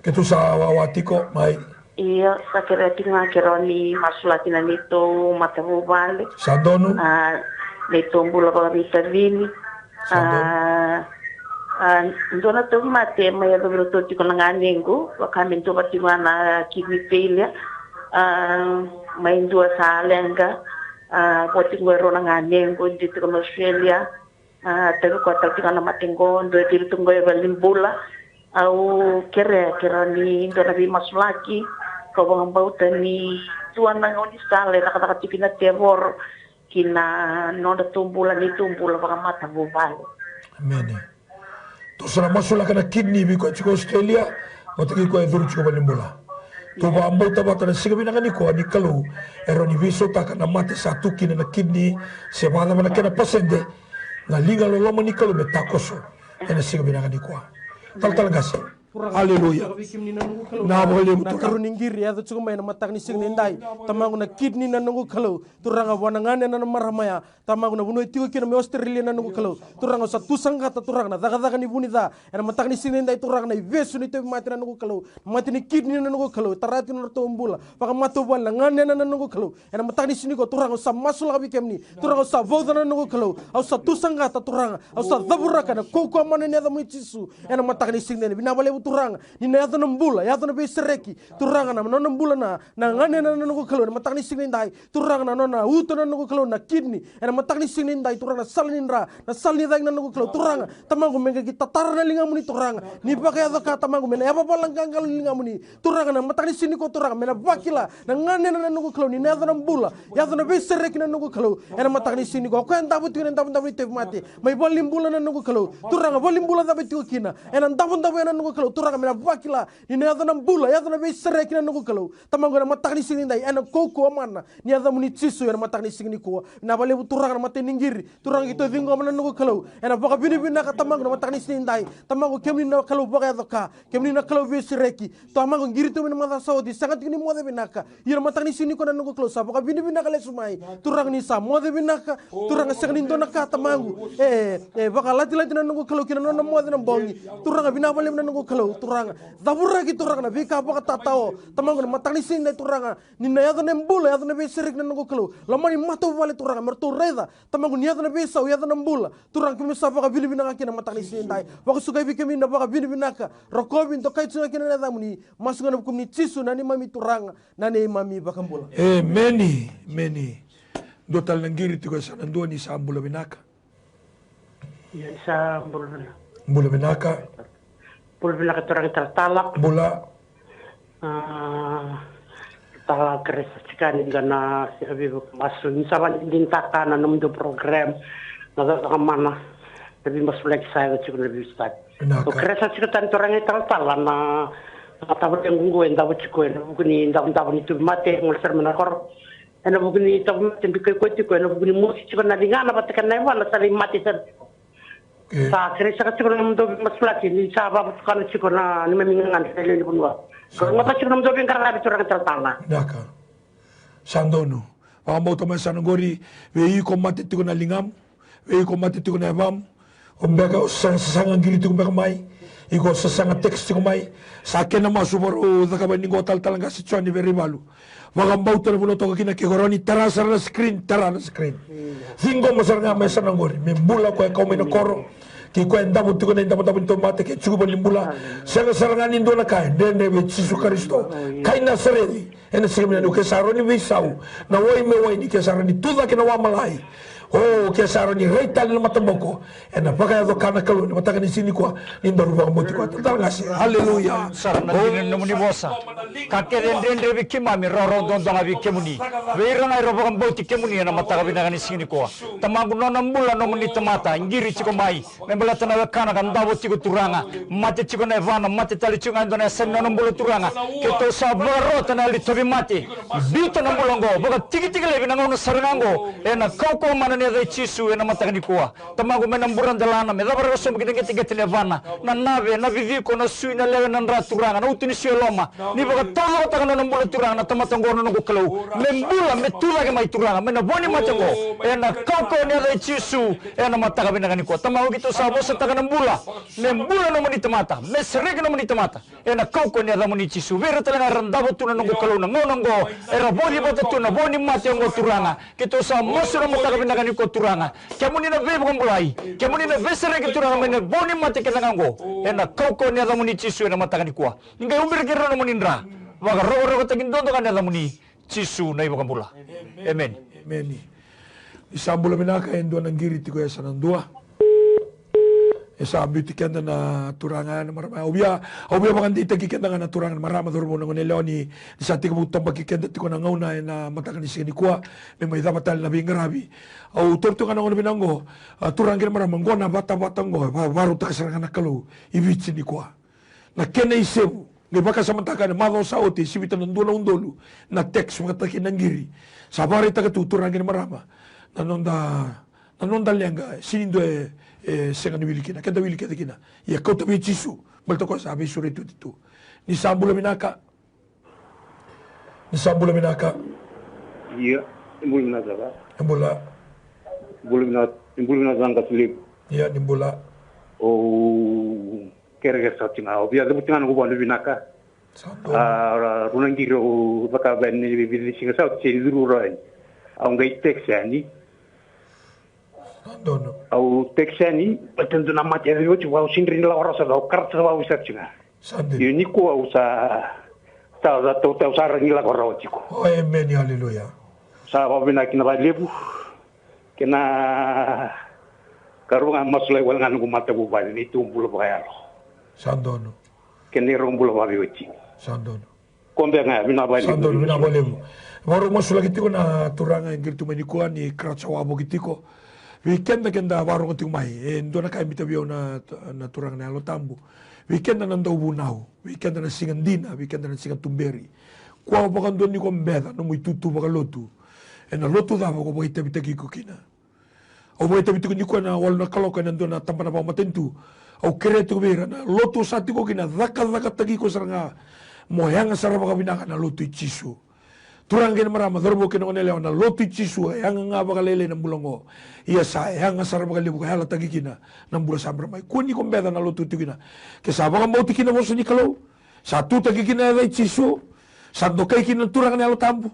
Ketu sa wawati ko mai. Iya, sa kira tinga kironi masulatina nito matavubale. Sa donu. Nito mbula ko vitavini. Ndona tu mate mai do broto ti kona nganengo wakame to batimana kivitelia mai ndua salenga poti ngoro na nganengo di to Australia tago ko ta kana matengo ndo ti tungo e balimbula au kere ni ndona bi masulaki ko bang bauta ni tuan nang oni sale na kata tipina tevor kina nonda tumbula ni tumbula baka mata bobal. Amen. Tu sana masuk kana kidney bi ko chiko Australia o te ko e duru chiko balimbula. Tu ba ambo ta bata na siga binanga ni ko ni kalu ero ni viso ta kana mate satu kina na kidney se bana mana kana pasende na liga lo lomo ni kalu betakoso ena siga binanga ni ko. Tal gas. Haleluya. Na boleh na karuningir ya tu cukup main matak ni sing nindai tamang na kidney na nungu kalau turanga wanangan na maramaya tamang na bunuh tiga kina me Australia na nungu kalau turanga satu sangkata turang na daga ni bunida na matak ni sing nindai turang na ivesu ni tu mati na nungu kalau mati ni kidney na nungu kalau tarati na tombula paka matu bal ngan na nungu kalau na matak ni sini ko turanga sa masul abi kemni turanga sa voda na nungu kalau au satu sangkata turanga au sa daburaka na koko mana ni ada mu cisu na matak ni sing nindai binabale turanga ni na yata nambula yata na besereki turanga na nambula na ngane na nugo kalo na matak ni sing nindai turanga na nona uto na nugo kalo na kidney na matak ni sing nindai turanga na salnindra na salnindai na nugo kalo turanga tamago menga kita tar na linga muni turanga ni pakai ado tamago mena apa palang kangkal linga muni turanga na matak ni sini ko turanga mena bakila na ngane na nugo kalo ni na yata nambula yata na besereki na nugo kalo na matak ni sini ko ko enda butu na enda butu mati mai balimbula na nugo kalo turanga balimbula da betu kina na ndabun na nugo kalo turanga mena bakila ni na yata nambula yata na besereki na nugo kalo tamago na matak ni sini ndai ena koko amana ni yata muni cisu na matak ni sini ko na bale turanga na mate ningiri turanga ito vingo na nugo kalo ena baka bini bina ka tamago na matak ni sini ndai tamago kemni na kalo baka yata kemni na kalo besereki tamago ngiri to na mata saudi sangat ni mo de binaka yira matak ni sini ko na nugo kalo sa baka bini bina ka le sumai turanga ni sa mo de binaka turanga sangni ndo na ka tamago baka lati na nugo kalo kina no mo de na bongi turanga bina bale na nugo kalo turanga dabura ki turanga na vika baka tatao tamago na matak ni sini ndai turanga ni na yata nembula yata na besereki na nugo kalo lamani mato vale turanga mertu reda tamago ni yata na besau yata nembula turanga kimi sa baka bini bina ka kina matak ni sini ndai baka sukai bikemi na baka bini bina ka rokobin to kai tsuna kina na damuni masukan bukum ni cisu nani mami turanga nani mami bakambula many dotal nanggiri tiga sanandua ni sa ambula binaka ya sa ambula binaka turang talak bula tala keresa cikani gana si abibu masuk ni saban dintaka na num do program na da mana tapi masuk lagi saya cukup lebih start to keresa cikatan turang tala na tabu yang gunggu en tabu cikoi na buguni tabu ni tu mate ngol ser menakor ena buguni tabu mate bikai ko cikoi na buguni musi cikoi na dingana batakan na wala sali mate ser sa keresa cikoi na do masulaki ni sa babu kan cikoi na ni memingan tele ni bunwa kalau ngapa cikoi na do bin karang turang tala daka sandono amo to sanangori vei ko mate tikoi na lingam vei ko mate tikoi na vam ombeka sangang gili tikoi mai iko sasanga text ko mai sa kena masubaro da ka baningo tal talanga si choni very malu magambau to bulo to kina ke goroni tarasa na screen singo masaranga mesa nangori me bula ko ko meno koro ki ko ndabu tuko na ndabu to mate ke chugo limbula sanga saranga nindo na kai dende be Yesu Kristo kai na seredi ene semena no ke saroni visau na woi me woi ni ke saroni tuda ke na wa malai oh ke saroni reital na matamoko ena pakai do kana kalu na matakan ni sini ko ni ndaru ba mo ko tal ngasi haleluya sarana dinen no muni bosa kakeren rendre be kimami roro don don abi kemuni weira na ro ba mboti kemuni na mataka binakan ni sini ko tamagu no nambula no muni tamata ngiri chiko mai membala tana kana kan dawo chiko turanga mate chiko na vana mate tali chunga ndona sen no nambula turanga keto sabaro tana li tobi mate bito nambulongo boga tigi tigi le binango no sarango ena koko mana ni dai chisu ena mataka ni kuwa tamago menamburan dalana me dabara so mgidenge tigetene vana na nave na viviko na sui na lewe na raturanga na utini sioloma ni baga tawa taka na nambula turanga na tamatango na nungu kalau membula metula ke mai turanga mena boni matango ena kauko ni dai chisu ena mataka benanga ni kuwa tamago gitu sabo sa taka nambula membula no mani tamata mesrege no mani tamata ena kauko ni da mani chisu vera tala randabo tuna nungu kalau na ngonongo era boni bota tuna boni matango turanga kito sa mosro mataka benanga ni kuwa turanga kemuni na ve mulai kemuni na ve serege turanga mena boni mate kenangango ena kauko ni da mani chisu ena mataka ni kuwa ngai umbir kira no munindra waga rogo tagin dondo kan da mani chisu na ibo kambula amen amen isambula minaka endo nangiri tiko ya sanandua esa abiti kenda na turangan marama obia makan di tagi kenda na turangan marama dormo na ngoneloni di sa tiko tamba kenda tiko na ngauna na matakan isini kuwa me mai dapatal na bingarabi au torto kana ngono binango turangan marama ngona bata ngo baru takasaranga kalu ibichi ni kuwa na kena isebu ngai baka samantaka na mado saote sibita nandula undolu na text mga taki nangiri sabari taka turangan marama nanonda lenga sinindo senga ni wilikina kenda wilikina kina ya kota bichisu balto ko sabi sure tu ni sambula minaka iya imbul minaka ba imbul minaka zanga slip iya nimbula o kerega satinga o bia de tinga ngo balu minaka runangiro baka ben ni bi singa sa ti duru rai au ngai texani au texani patendo na materia yo wa sindrin la ora sa do karta wa usachinga ni ko au sa za to sa rangi la ora chiko oh amen haleluya sa wa bina kina ba lebu kena karunga masle wal ngan mata bu ba ni tumbul ba ya sandono kene rombul ba bioti sandono kombe nga bina ba sandono bina ba lebu baru masula kitiko na turanga ngirtu menikuwa ni kratsa wa bogitiko weekend kenda baru ngeting mai endo na kai bitabio na turang na lotambu weekend na ndo bunau weekend na singandina weekend na singantumberi kwa bakan doni ko mbeda no muitutu bakalotu ena lotu da ko boita bitaki ko kina o boita bitaki ni ko na wal na kaloka na ndo na tampana pa matentu o kretu bera na lotu sati ko kina daka tagi ko saranga moyanga saraba ka binaka na lotu chisu turang kena marama dorbo kena onele ona lotu chisu yang nga bakalele na bulongo iya sa yang asar bakali buka hala tagi kina nam bula sabra mai kuni ko mbeda na lotu tikina ke sa baka mo tikina mo ni kalau satu tagi kina dai chisu satu kai kina turang na lo tambu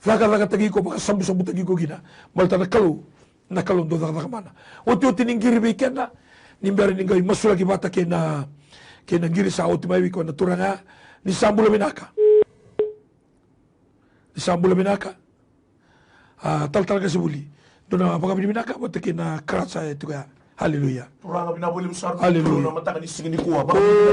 daga tagi ko baka sambu tagi ko kina malta na kalau do daga mana otu tiningiri be kena nimbere ningai masula ki bata kena ngiri sa otu mai ko na turanga ni sambula minaka sambula minaka tal kasibuli dona apakah minaka buat kena kerasa itu ya haleluya turanga binabuli besar haleluya na mataka ni singini kuwa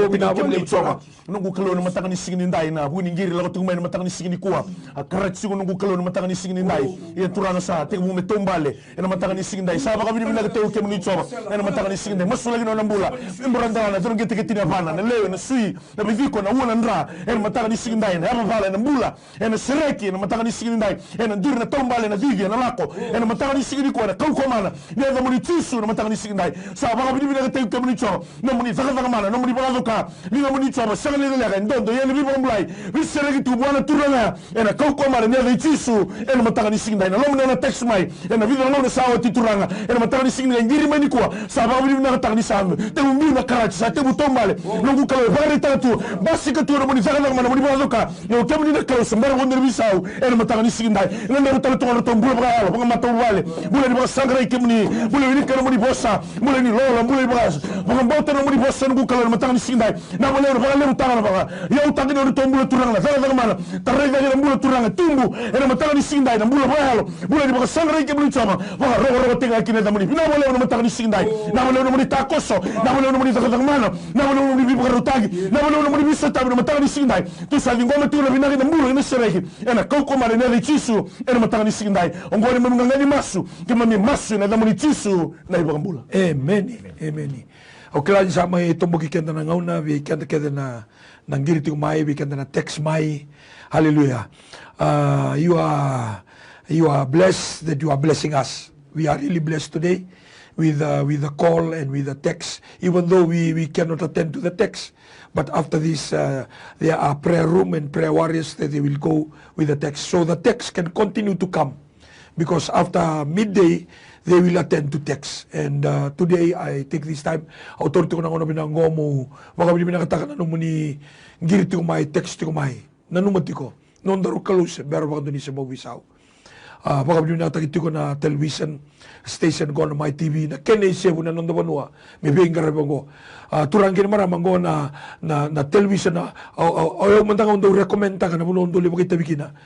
binabuli choma nungu kelo na mataka ni singini ndai na buni ngiri la kutumai na mataka ni singini kuwa akarat sigo nungu kelo na mataka ni singini ndai ya turanga sa te mu metombale na mataka ni singini ndai saba kabini mina te uke muni choma na mataka ni singini ndai masu lagi na mbula imbranda na turunge te tina bana na lewe na sui na biviko na uona ndra na mataka ni singini ndai na bala na mbula na sereki na mataka ni singini ndai na ndir na tombale na vigi na lako na mataka ni singini kuwa na kaukomana na da muni tisu na mataka ni singini ndai saba kabini mina te uke muni choma na muni zaka mana na muni balazoka mina muni choma sanga le le ndondo yele bi bomblai bi sereki tu bwana turanga na kaukomana na da tisu na mataka ni singini ndai na lomu na text mai na video na sawa tituranga na mataka ni singini ngiri mani kuwa saba kabini mina mataka ni samu te umbi na karati sa te butombale nungu kale bari tatu basi ka tu na muni zaka mana muni balazoka no kemni na kale sambara wonder bi sawu na mataka ni singini ndai na na talo to tombula bala ba mata wale bule ni sangrai kemni bule ni kana muni bossa bule ni lola bule bas ba mbota na muni bossa nungu kale mataka ni singini ndai na bale ba le utanga ba ya utanga no tombula turanga zaka mana tarega ni mbula turanga tumbu na mataka ni singini ndai na mbula bala bule ni ba sangrai kemni chama ba rogo tenga kine da muni na bale na mataka ni singini ndai na bale na muni takoso na bale na muni zaka mana na bale na muni bi rutagi na bale na muni bisota na mataka ni singini ndai tu sa ngoma tu na binari na mbula ni sereki na kauko mare na chisu na mataka ni singini ndai ongoni munu ngani masu kema mi masu na da muni chisu na iba mbula amen o kila sama e tombo ki kenda na ngauna vi kenda na ngiri tu mai vi kenda na text mai hallelujah you are blessed that you are blessing us We are really blessed today with the call and with the text, even though we cannot attend to the text. But after this, there are prayer room and prayer warriors that they will go with the text. So the text can continue to come, because after midday, they will attend to text. And today, I take this time, authority ko na ko na binangomo, baka binakatakan na muni ngiriti ko may, text ko may, nanumati ko, noon daro kalus, pero baka doon isa mawisaw. Baka binakatakin ko na television station ko na my TV, na kene sebu na noon dawanua, may biging karabang ko. Turang kini maramang ko na television na, ayaw mantang ako daw rekomenda ka na muna doon limang kita na.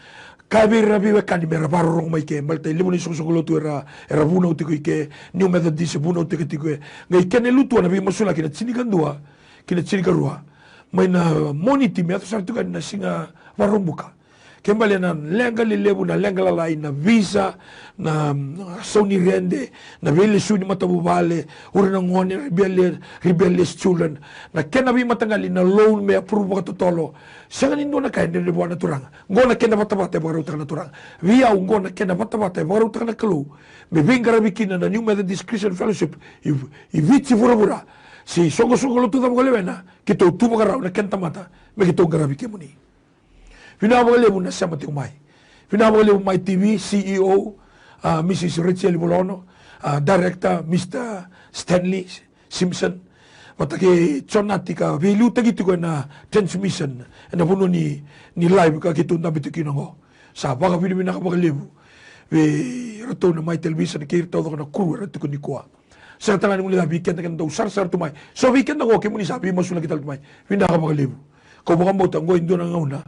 Kabi rabi we kani mera parorong mai ke malta limoni susugulo tu era buno tiko ike new method dise buno tiko tiko ngai kene lutu na bi masula kina tsini kandua kina tsini karua mai na moniti me ato tu kan na singa warombuka kembali na lenga lebu na lenga lalai na visa na soni rende na vele suni matabubale uri na ngone rebellious children na kena bi matangali na loan me approve ka totolo siya nindo na kain din buwan na turang ngona kena batabate bagaru na turang via ngona kena batabate bagaru na kalu me bingara bikina na New Methodist Christian Fellowship ivici fura si songo lo tu da bgalevena kito tu bagaraw na kenta mata me kito garabi kemuni Pinabagaliw na siya matigumay. Pinabagaliw my TV, CEO, Mrs. Rachel Bolono, Director, Mr. Stanley Simpson. Mataki chonati ka, vilu tagiti ko na transmission, na puno ni live ka kito nabi tikinang ko. Sa baka pinibin nakabagaliw, rato na my television, kirito ko na crew, rato ko ni kuwa. Sa tangan mo nila, weekend na kanto, sar tumay. So weekend na ko, kimuni sabi, masulang kita tumay. Pinakabagaliw. Kung baka mo, tango, indo na ngauna,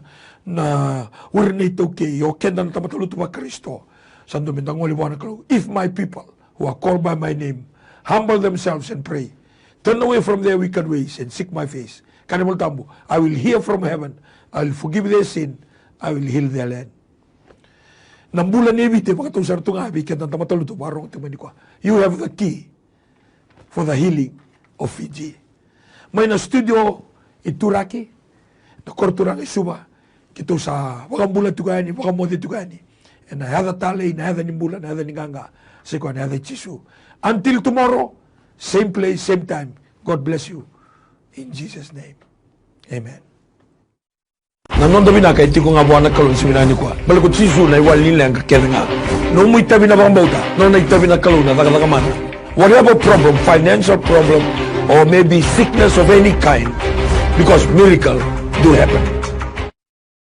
na urinito ke yo kenda na tamatuluto pa Kristo sando mindangoli wana kalo if my people who are called by my name humble themselves and pray turn away from their wicked ways and seek my face kanimol tambo I will hear from heaven I will forgive their sin I will heal their land nambulan ni bite pagkatong sarto nga kenda na tamatuluto barong timani ko you have the key for the healing of Fiji may na studio ituraki na korturang isuba kito sa wakambula tugani, wakamode tugani. And I had a tale, I had a nimbula, I had a ninganga, seko, I had a chisu. Until tomorrow, same place, same time. God bless you. In Jesus' name. Amen. Nanondo binaka iti ko nga buwan na kalon si minani ko. Balikot chisu na iwal nila ang kakera nga. No mo itabi na bambauta, no na itabi na kalon na takalakaman. Whatever problem, financial problem, or maybe sickness of any kind, because miracle do happen.